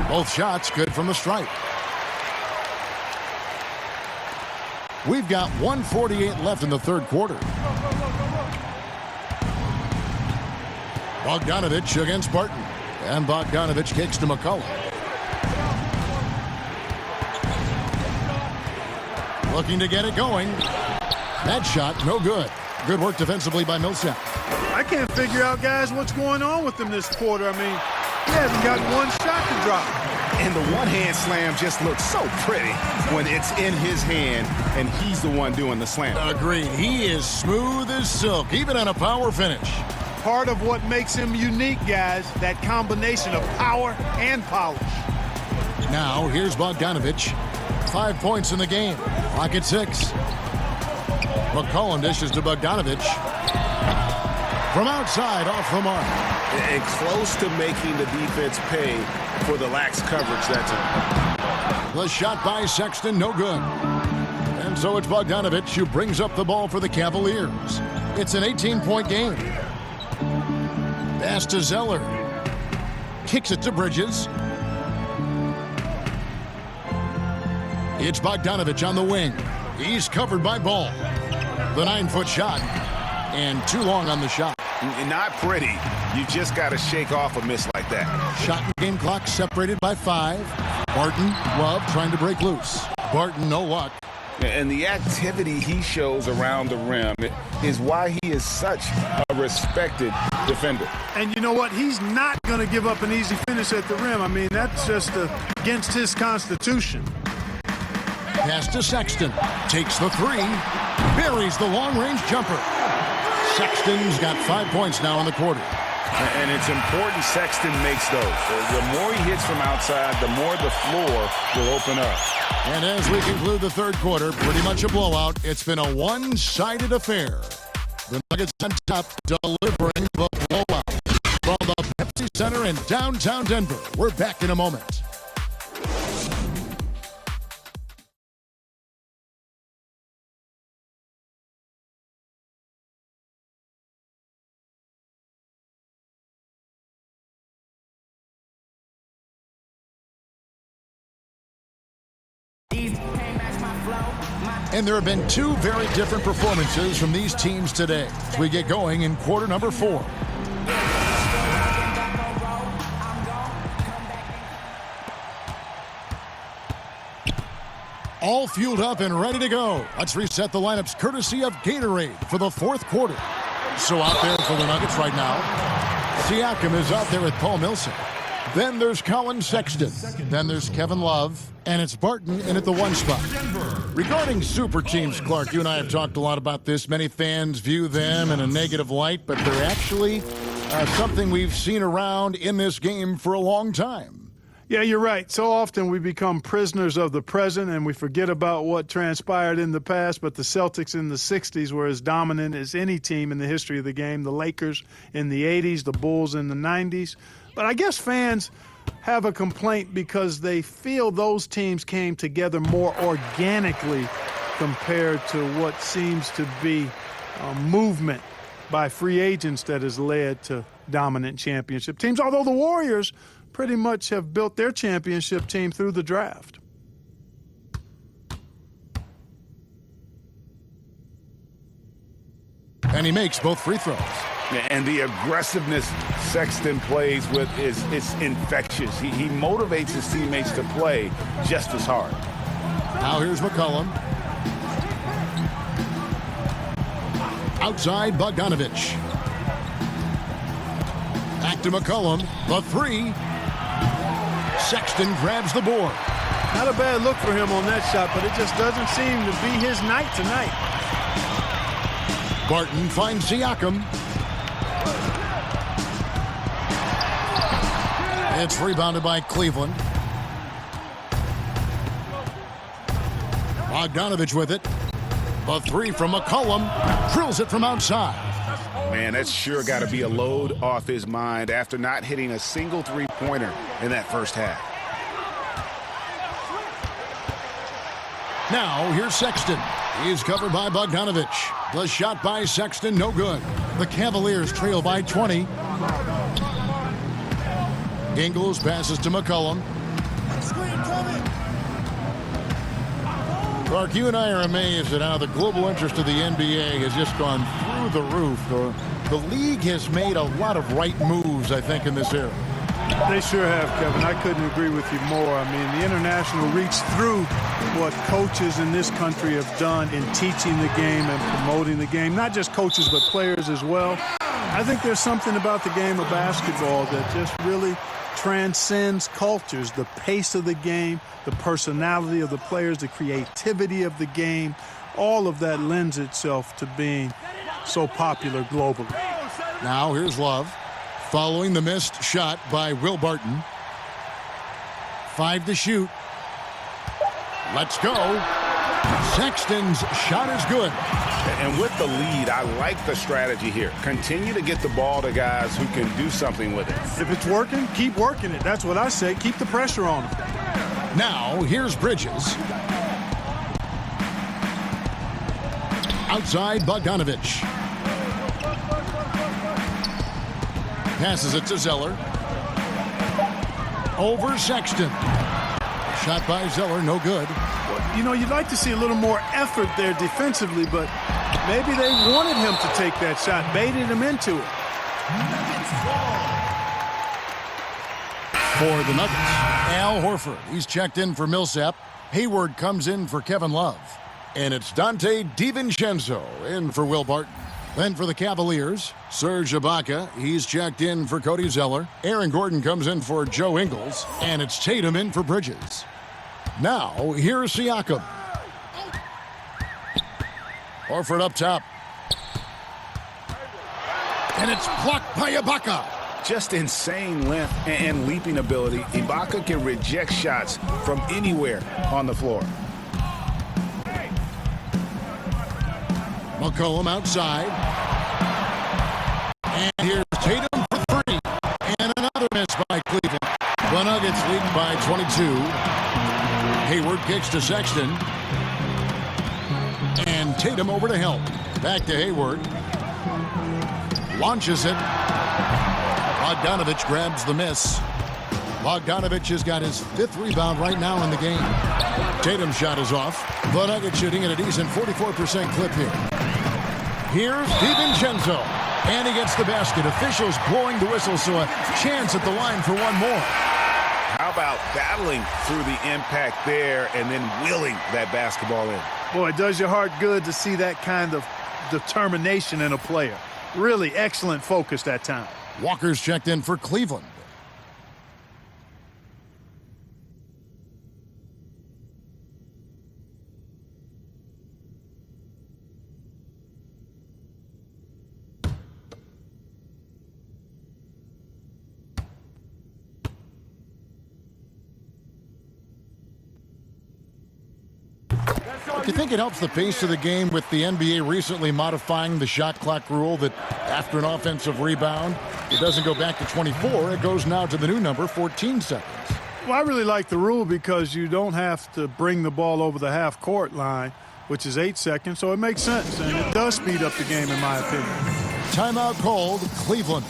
Both shots good from the stripe. We've got 1:48 left in the third quarter. Bogdanovich against Barton. And Bogdanovich kicks to McCollum. Looking to get it going. That shot, no good. Good work defensively by Millsap. I can't figure out, guys, what's going on with him this quarter. I mean, he hasn't got one shot to drop. And the one-hand slam just looks so pretty when it's in his hand and he's the one doing the slam. Agreed. He is smooth as silk, even on a power finish. Part of what makes him unique, guys, that combination of power and polish. Now, here's Bogdanovich. 5 points in the game. Clock at 6. McCollum dishes to Bogdanovich. From outside, off the mark. And close to making the defense pay for the lax coverage that time. The shot by Sexton, no good. And so it's Bogdanovich who brings up the ball for the Cavaliers. It's an 18-point game. Pass to Zeller. Kicks it to Bridges. It's Bogdanovich on the wing. He's covered by Ball. The 9-foot shot. And too long on the shot. Not pretty. You just got to shake off a miss like that. Shot and game clock separated by 5. Barton, Love trying to break loose. Barton, no luck. And the activity he shows around the rim is why he is such a respected defender. And you know what? He's not going to give up an easy finish at the rim. I mean, that's just against his constitution. Pass to Sexton. Takes the three. Buries the long-range jumper. Sexton's got 5 points now in the quarter. And it's important Sexton makes those. The more he hits from outside, the more the floor will open up. And as we conclude the third quarter, pretty much a blowout. It's been a one-sided affair. The Nuggets on top, delivering the blowout. From the Pepsi Center in downtown Denver. We're back in a moment. And there have been two very different performances from these teams today as we get going in quarter number 4. All fueled up and ready to go. Let's reset the lineups courtesy of Gatorade for the fourth quarter. So out there for the Nuggets right now, Siakam is out there with Paul Millsap. Then there's Colin Sexton. Then there's Kevin Love. And it's Barton in at the 1 spot. Regarding super teams, Clark, you and I have talked a lot about this. Many fans view them in a negative light, but they're actually something we've seen around in this game for a long time. Yeah, you're right. So often we become prisoners of the present and we forget about what transpired in the past, but the Celtics in the 60s were as dominant as any team in the history of the game. The Lakers in the 80s, the Bulls in the 90s. But I guess fans have a complaint because they feel those teams came together more organically compared to what seems to be a movement by free agents that has led to dominant championship teams, although the Warriors pretty much have built their championship team through the draft. And he makes both free throws. And the aggressiveness Sexton plays with is infectious. He motivates his teammates to play just as hard. Now here's McCollum. Outside Bogdanovich. Back to McCollum. The three. Sexton grabs the board. Not a bad look for him on that shot, but it just doesn't seem to be his night tonight. Barton finds Siakam. It's rebounded by Cleveland. Bogdanovich with it. The three from McCollum. Drills it from outside. Man, that's sure got to be a load off his mind after not hitting a single three-pointer in that first half. Now, here's Sexton. He's covered by Bogdanovich. The shot by Sexton, no good. The Cavaliers trail by 20. Ingles passes to McCollum. Clark, you and I are amazed at how the global interest of the NBA has just gone through the roof. The league has made a lot of right moves, I think, in this era. They sure have, Kevin. I couldn't agree with you more. I mean, the international reach through what coaches in this country have done in teaching the game and promoting the game. Not just coaches, but players as well. I think there's something about the game of basketball that just really transcends cultures. The pace of the game, the personality of the players, the creativity of the game, all of that lends itself to being so popular globally. Now here's Love. Following the missed shot by Will Barton. 5 to shoot. Let's go. Sexton's shot is good. And with the lead, I like the strategy here. Continue to get the ball to guys who can do something with it. If it's working, keep working it. That's what I say. Keep the pressure on them. Now, here's Bridges. Outside Bogdanovich. Passes it to Zeller. Over Sexton. Shot by Zeller, no good. You know, you'd like to see a little more effort there defensively, but maybe they wanted him to take that shot, baited him into it. For the Nuggets, Al Horford. He's checked in for Millsap. Hayward comes in for Kevin Love. And it's Dante DiVincenzo in for Will Barton. Then for the Cavaliers, Serge Ibaka. He's checked in for Cody Zeller. Aaron Gordon comes in for Joe Ingles. And it's Tatum in for Bridges. Now, here's Siakam. Horford up top. And it's blocked by Ibaka. Just insane length and leaping ability. Ibaka can reject shots from anywhere on the floor. McCollum outside. And here's Tatum for 3. And another miss by Cleveland. The Nuggets lead by 22. Hayward kicks to Sexton. And Tatum over to help. Back to Hayward. Launches it. Bogdanovich grabs the miss. Bogdanovich has got his 5th rebound right now in the game. Tatum's shot is off. The Nuggets shooting at a decent 44% clip here. Here's DiVincenzo. And he gets the basket. Officials blowing the whistle, so a chance at the line for one more. How about battling through the impact there and then wheeling that basketball in? Boy, it does your heart good to see that kind of determination in a player. Really excellent focus that time. Walker's checked in for Cleveland. Do you think it helps the pace of the game with the NBA recently modifying the shot clock rule that after an offensive rebound, it doesn't go back to 24, it goes now to the new number, 14 seconds? Well, I really like the rule because you don't have to bring the ball over the half-court line, which is 8 seconds, so it makes sense, and it does speed up the game in my opinion. Timeout called, Cleveland.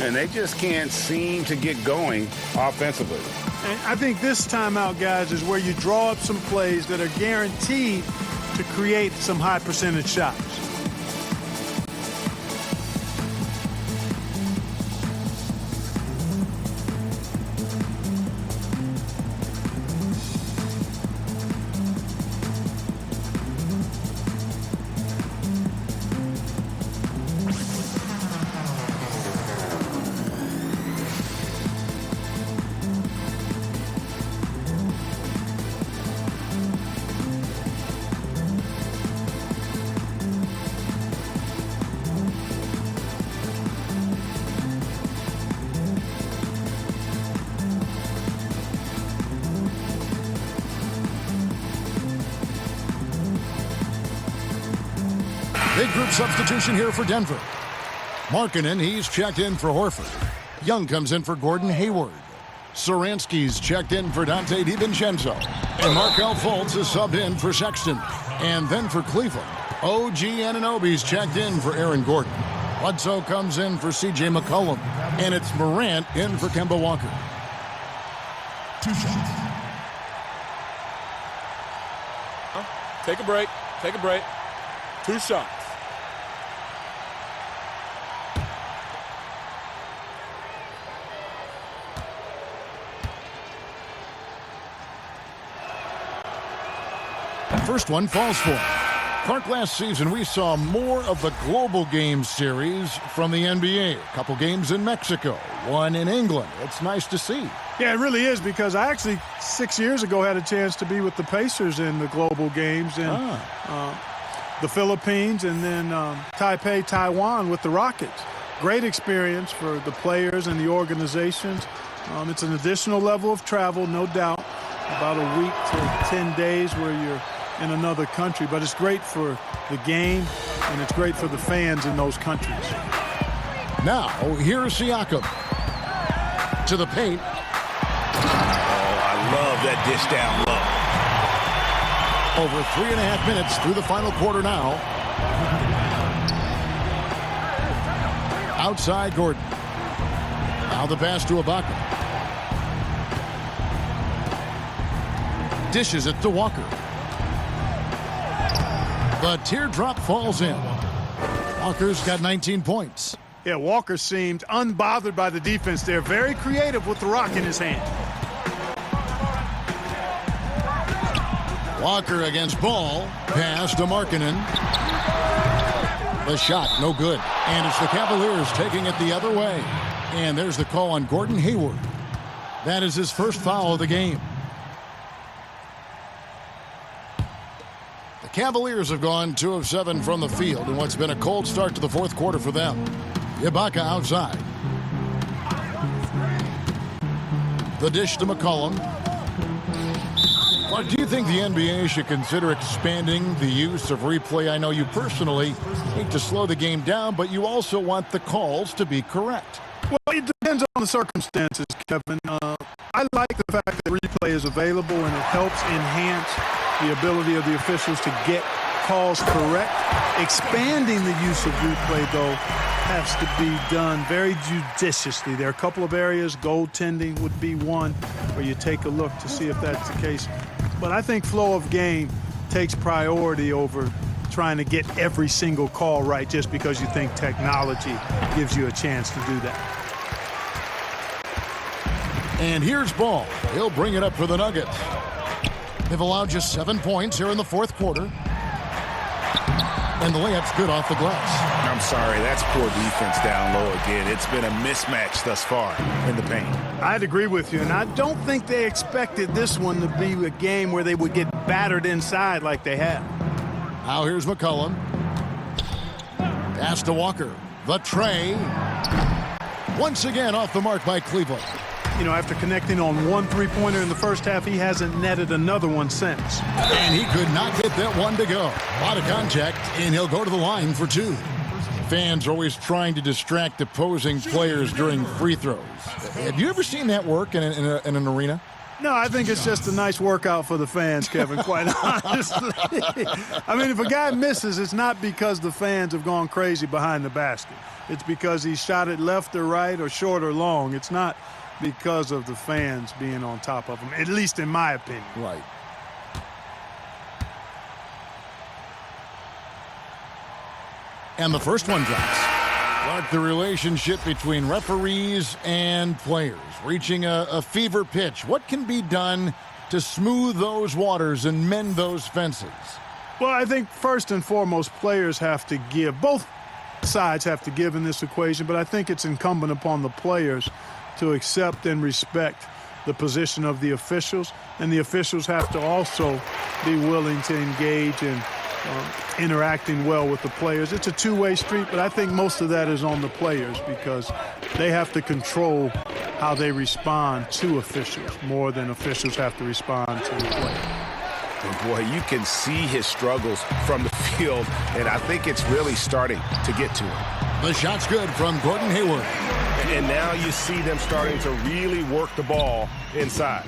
And they just can't seem to get going offensively. And I think this timeout, guys, is where you draw up some plays that are guaranteed to create some high percentage shots. Big group substitution here for Denver. Markkanen, he's checked in for Horford. Young comes in for Gordon Hayward. Saransky's checked in for Dante DiVincenzo. And Markelle Fultz is subbed in for Sexton. And then for Cleveland, OG Anunoby's checked in for Aaron Gordon. Bledsoe comes in for C.J. McCollum. And it's Morant in for Kemba Walker. 2 shots. Take a break. Take a break. 2 shots. First one falls for him. Clark, last season we saw more of the global game series from the NBA. A couple games in Mexico, one in England. It's nice to see. Yeah, it really is, because I actually 6 years ago had a chance to be with the Pacers in the global games in the Philippines, and then Taipei, Taiwan with the Rockets. Great experience for the players and the organizations. It's an additional level of travel, no doubt, about a week to 10 days where you're in another country, but it's great for the game and it's great for the fans in those countries. Now, here's Siakam to the paint. Oh, I love that dish down low. Over 3.5 minutes through the final quarter now. Outside Gordon. Now the pass to Ibaka. Dishes it to Walker. The teardrop falls in. Walker's got 19 points. Yeah, Walker seemed unbothered by the defense there. Very creative with the rock in his hand. Walker against Ball. Pass to Markkanen. The shot, no good. And it's the Cavaliers taking it the other way. And there's the call on Gordon Hayward. That is his first foul of the game. The Cavaliers have gone 2 of 7 from the field in what's been a cold start to the fourth quarter for them. Ibaka outside. The dish to McCollum. Mark, do you think the NBA should consider expanding the use of replay? I know you personally hate to slow the game down, but you also want the calls to be correct. Well, it depends on the circumstances, Kevin. I like the fact that replay is available and it helps enhance the ability of the officials to get calls correct. Expanding the use of replay, though, has to be done very judiciously. There are a couple of areas, goaltending would be one, where you take a look to see if that's the case. But I think flow of game takes priority over trying to get every single call right just because you think technology gives you a chance to do that. And here's Ball. He'll bring it up for the Nuggets. They've allowed just 7 points here in the fourth quarter. And the layup's good off the glass. I'm sorry, that's poor defense down low again. It's been a mismatch thus far in the paint. I'd agree with you, and I don't think they expected this one to be a game where they would get battered inside like they have. Now here's McCollum. Pass to Walker. The tray. Once again off the mark by Cleveland. You know, after connecting on one three-pointer in the first half, he hasn't netted another one since. And he could not get that one to go. A lot of contact, and he'll go to the line for 2. Fans are always trying to distract opposing players during free throws. Have you ever seen that work in an arena? No, I think it's just a nice workout for the fans, Kevin, quite honestly. I mean, if a guy misses, it's not because the fans have gone crazy behind the basket. It's because he shot it left or right or short or long. It's not because of the fans being on top of him, at least in my opinion. Right. And the first one drops. But the relationship between referees and players reaching a fever pitch. What can be done to smooth those waters and mend those fences? Well, I think first and foremost, players have to give. Both sides have to give in this equation, but I think it's incumbent upon the players to accept and respect the position of the officials, and the officials have to also be willing to engage in interacting well with the players. It's a two-way street, but I think most of that is on the players because they have to control how they respond to officials more than officials have to respond to the players. And boy, you can see his struggles from the field, and I think it's really starting to get to him. The shot's good from Gordon Hayward. And now you see them starting to really work the ball inside.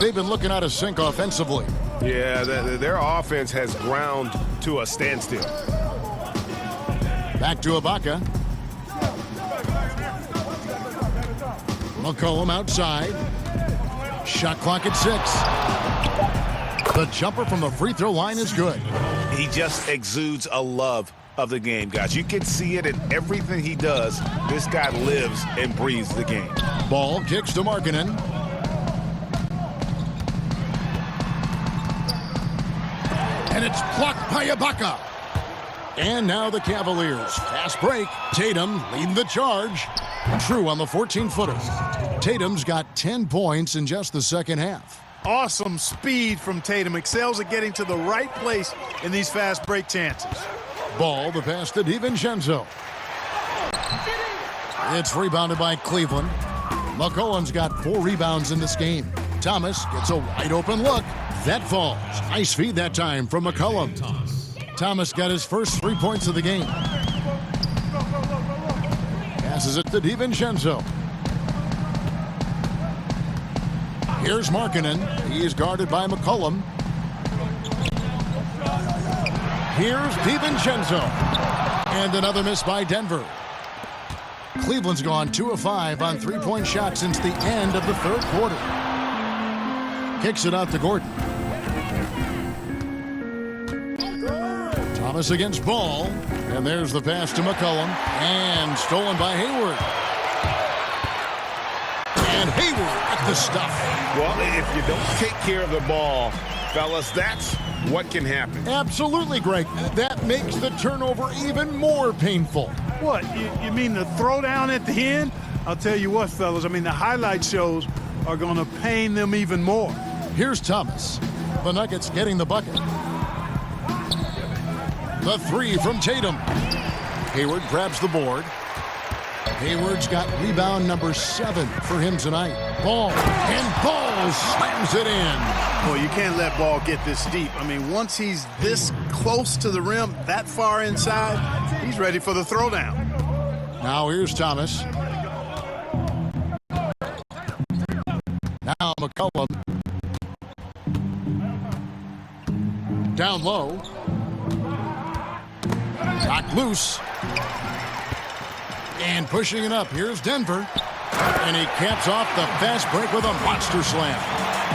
They've been looking out of sync offensively. Yeah, their offense has ground to a standstill. Back to Ibaka. McCollum outside. Shot clock at 6. The jumper from the free throw line is good. He just exudes a love of the game, guys. You can see it in everything he does. This guy lives and breathes the game. Ball kicks to Markkanen. And it's blocked by Ibaka. And now the Cavaliers. Fast break. Tatum leading the charge. True on the 14-footer. Tatum's got 10 points in just the second half. Awesome speed from Tatum. Excels at getting to the right place in these fast break chances. Ball, the pass to DiVincenzo. It's rebounded by Cleveland. McCollum's got 4 rebounds in this game. Thomas gets a wide open look. That falls. Nice feed that time from McCollum. Thomas got his first 3 points of the game. Passes it to DiVincenzo. Here's Markkanen. He is guarded by McCollum. Here's DiVincenzo. And another miss by Denver. Cleveland's gone 2 of 5 on 3-point shots since the end of the third quarter. Kicks it out to Gordon. Thomas against Ball. And there's the pass to McCollum. And stolen by Hayward. And Hayward at the stuff. Well, if you don't take care of the ball, fellas, that's what can happen. Absolutely, Greg. That makes the turnover even more painful. What, you mean the throwdown at the end? I'll tell you what, fellas, I mean, the highlight shows are going to pain them even more. Here's Thomas. The Nuggets getting the bucket. The three from Tatum. Hayward grabs the board. Hayward's got rebound number 7 for him tonight. Ball, and Ball slams it in. Well, you can't let Ball get this deep. I mean, once he's this close to the rim, that far inside, he's ready for the throwdown. Now here's Thomas. Now McCollum. Down low. Knocked loose. And pushing it up. Here's Denver. And he caps off the fast break with a monster slam.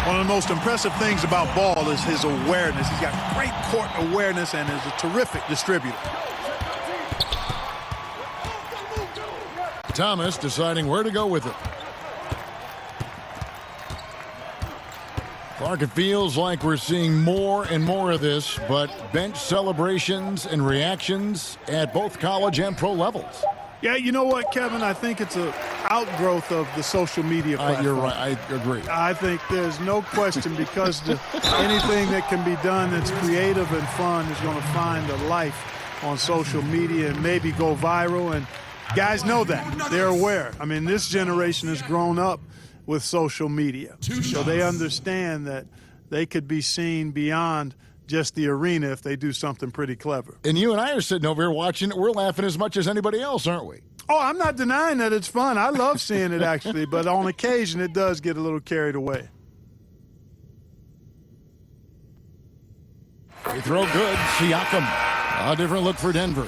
One of the most impressive things about Ball is his awareness. He's got great court awareness and is a terrific distributor. Thomas deciding where to go with it. Clark, it feels like we're seeing more and more of this, but bench celebrations and reactions at both college and pro levels. Yeah, you know what, Kevin? I think it's an outgrowth of the social media platform. You're right. I agree. I think there's no question because anything that can be done that's creative and fun is going to find a life on social media and maybe go viral. And guys know that. They're aware. I mean, this generation has grown up with social media. So they understand that they could be seen beyond just the arena if they do something pretty clever. And you and I are sitting over here watching it. We're laughing as much as anybody else, aren't we? Oh, I'm not denying that it's fun. I love seeing it, actually. But on occasion, it does get a little carried away. Free throw good. Siakam. A different look for Denver.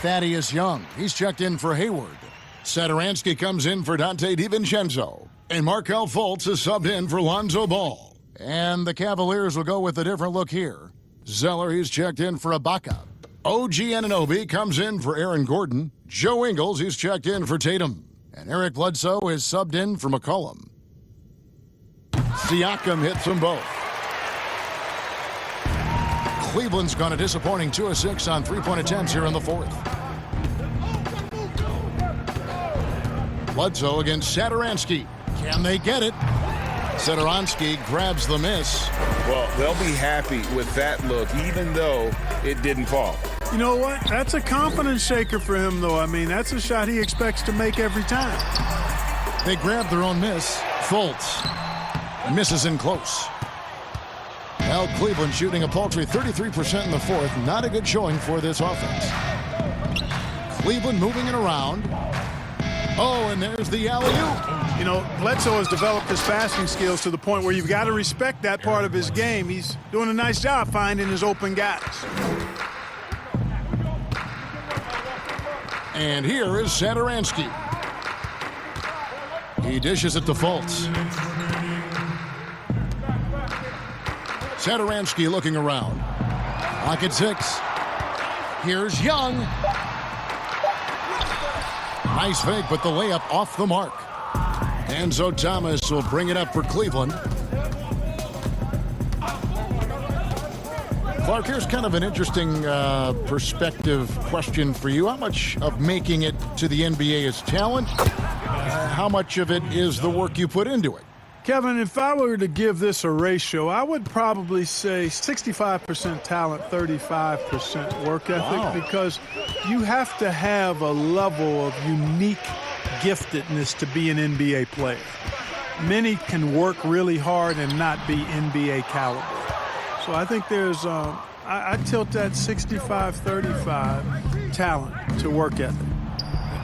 Thaddeus Young. He's checked in for Hayward. Satoransky comes in for Dante DiVincenzo. And Markelle Fultz is subbed in for Lonzo Ball. And the Cavaliers will go with a different look here. Zeller, he's checked in for Ibaka. OG Anunoby comes in for Aaron Gordon. Joe Ingles, he's checked in for Tatum. And Eric Bledsoe is subbed in for McCollum. Siakam hits them both. Cleveland's gone a disappointing 2 of 6 on three-point attempts here in the fourth. Bledsoe against Satoransky. Can they get it? Satoransky grabs the miss. Well, they'll be happy with that look, even though it didn't fall. You know what? That's a confidence shaker for him, though. I mean, that's a shot he expects to make every time. They grab their own miss. Fultz misses in close. Now Cleveland shooting a paltry 33% in the fourth. Not a good showing for this offense. Cleveland moving it around. Oh, and there's the alley-oop. You know, Bledsoe has developed his passing skills to the point where you've got to respect that part of his game. He's doing a nice job finding his open guys. And here is Satoransky. He dishes it to Fultz. Satoransky looking around. Clock at 6. Here's Young. Nice fake, but the layup off the mark. Enzo Thomas will bring it up for Cleveland. Clark, here's kind of an interesting perspective question for you. How much of making it to the NBA is talent? How much of it is the work you put into it? Kevin, if I were to give this a ratio, I would probably say 65% talent, 35% work ethic, because you have to have a level of unique giftedness to be an NBA player. Many can work really hard and not be NBA caliber. So I think there's, I tilt that 65-35 talent to work ethic.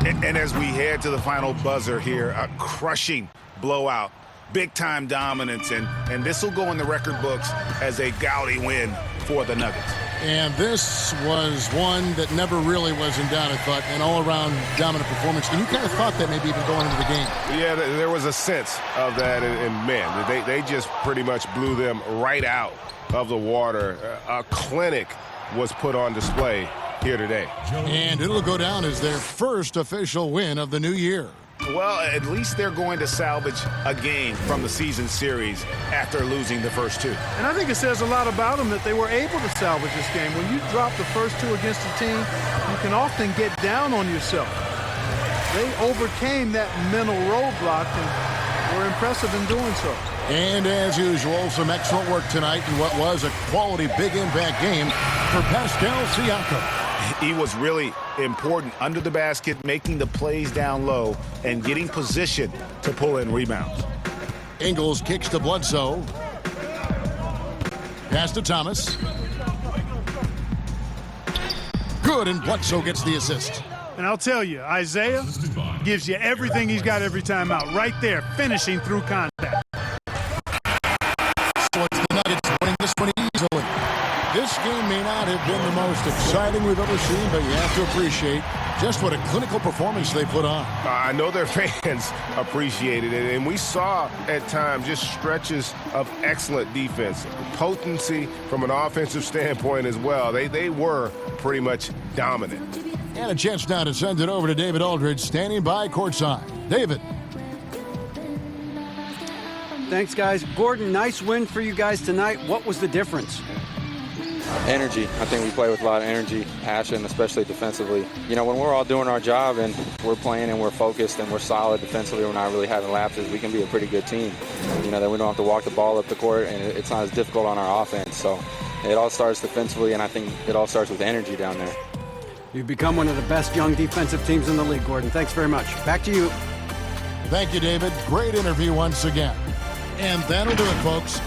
And as we head to the final buzzer here, a crushing blowout, big-time dominance, and this will go in the record books as a gaudy win for the Nuggets. And this was one that never really was in doubt, I thought, an all-around dominant performance. And you kind of thought that maybe even going into the game. Yeah, there was a sense of that, and man, they just pretty much blew them right out of the water. A clinic was put on display here today. And it'll go down as their first official win of the new year. Well, at least they're going to salvage a game from the season series after losing the first two. And I think it says a lot about them that they were able to salvage this game. When you drop the first two against a team, you can often get down on yourself. They overcame that mental roadblock and were impressive in doing so. And as usual, some excellent work tonight in what was a quality big impact game for Pascal Siakam. He was really important under the basket, making the plays down low and getting position to pull in rebounds. Ingles kicks to Bledsoe. Pass to Thomas. Good, and Bledsoe gets the assist. And I'll tell you, Isaiah gives you everything he's got every time out. Right there, finishing through contact. So it's the Nuggets winning this one easily. This game may not have been the most exciting we've ever seen, but you have to appreciate just what a clinical performance they put on. I know their fans appreciated it, and we saw at times just stretches of excellent defense, potency from an offensive standpoint as well. They were pretty much dominant. And a chance now to send it over to David Aldridge, standing by courtside. David. Thanks, guys. Gordon, nice win for you guys tonight. What was the difference? Energy. I think we play with a lot of energy, passion, especially defensively. You know, when we're all doing our job and we're playing and we're focused and we're solid defensively, we're not really having lapses, we can be a pretty good team. You know, that we don't have to walk the ball up the court, and it's not as difficult on our offense. So it all starts defensively, and I think it all starts with energy down there. You've become one of the best young defensive teams in the league, Gordon. Thanks very much. Back to you. Thank you, David. Great interview once again. And that'll do it, folks.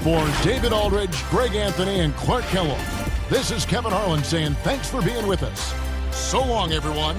For David Aldridge, Greg Anthony, and Clark Kellogg, this is Kevin Harlan saying thanks for being with us. So long, everyone.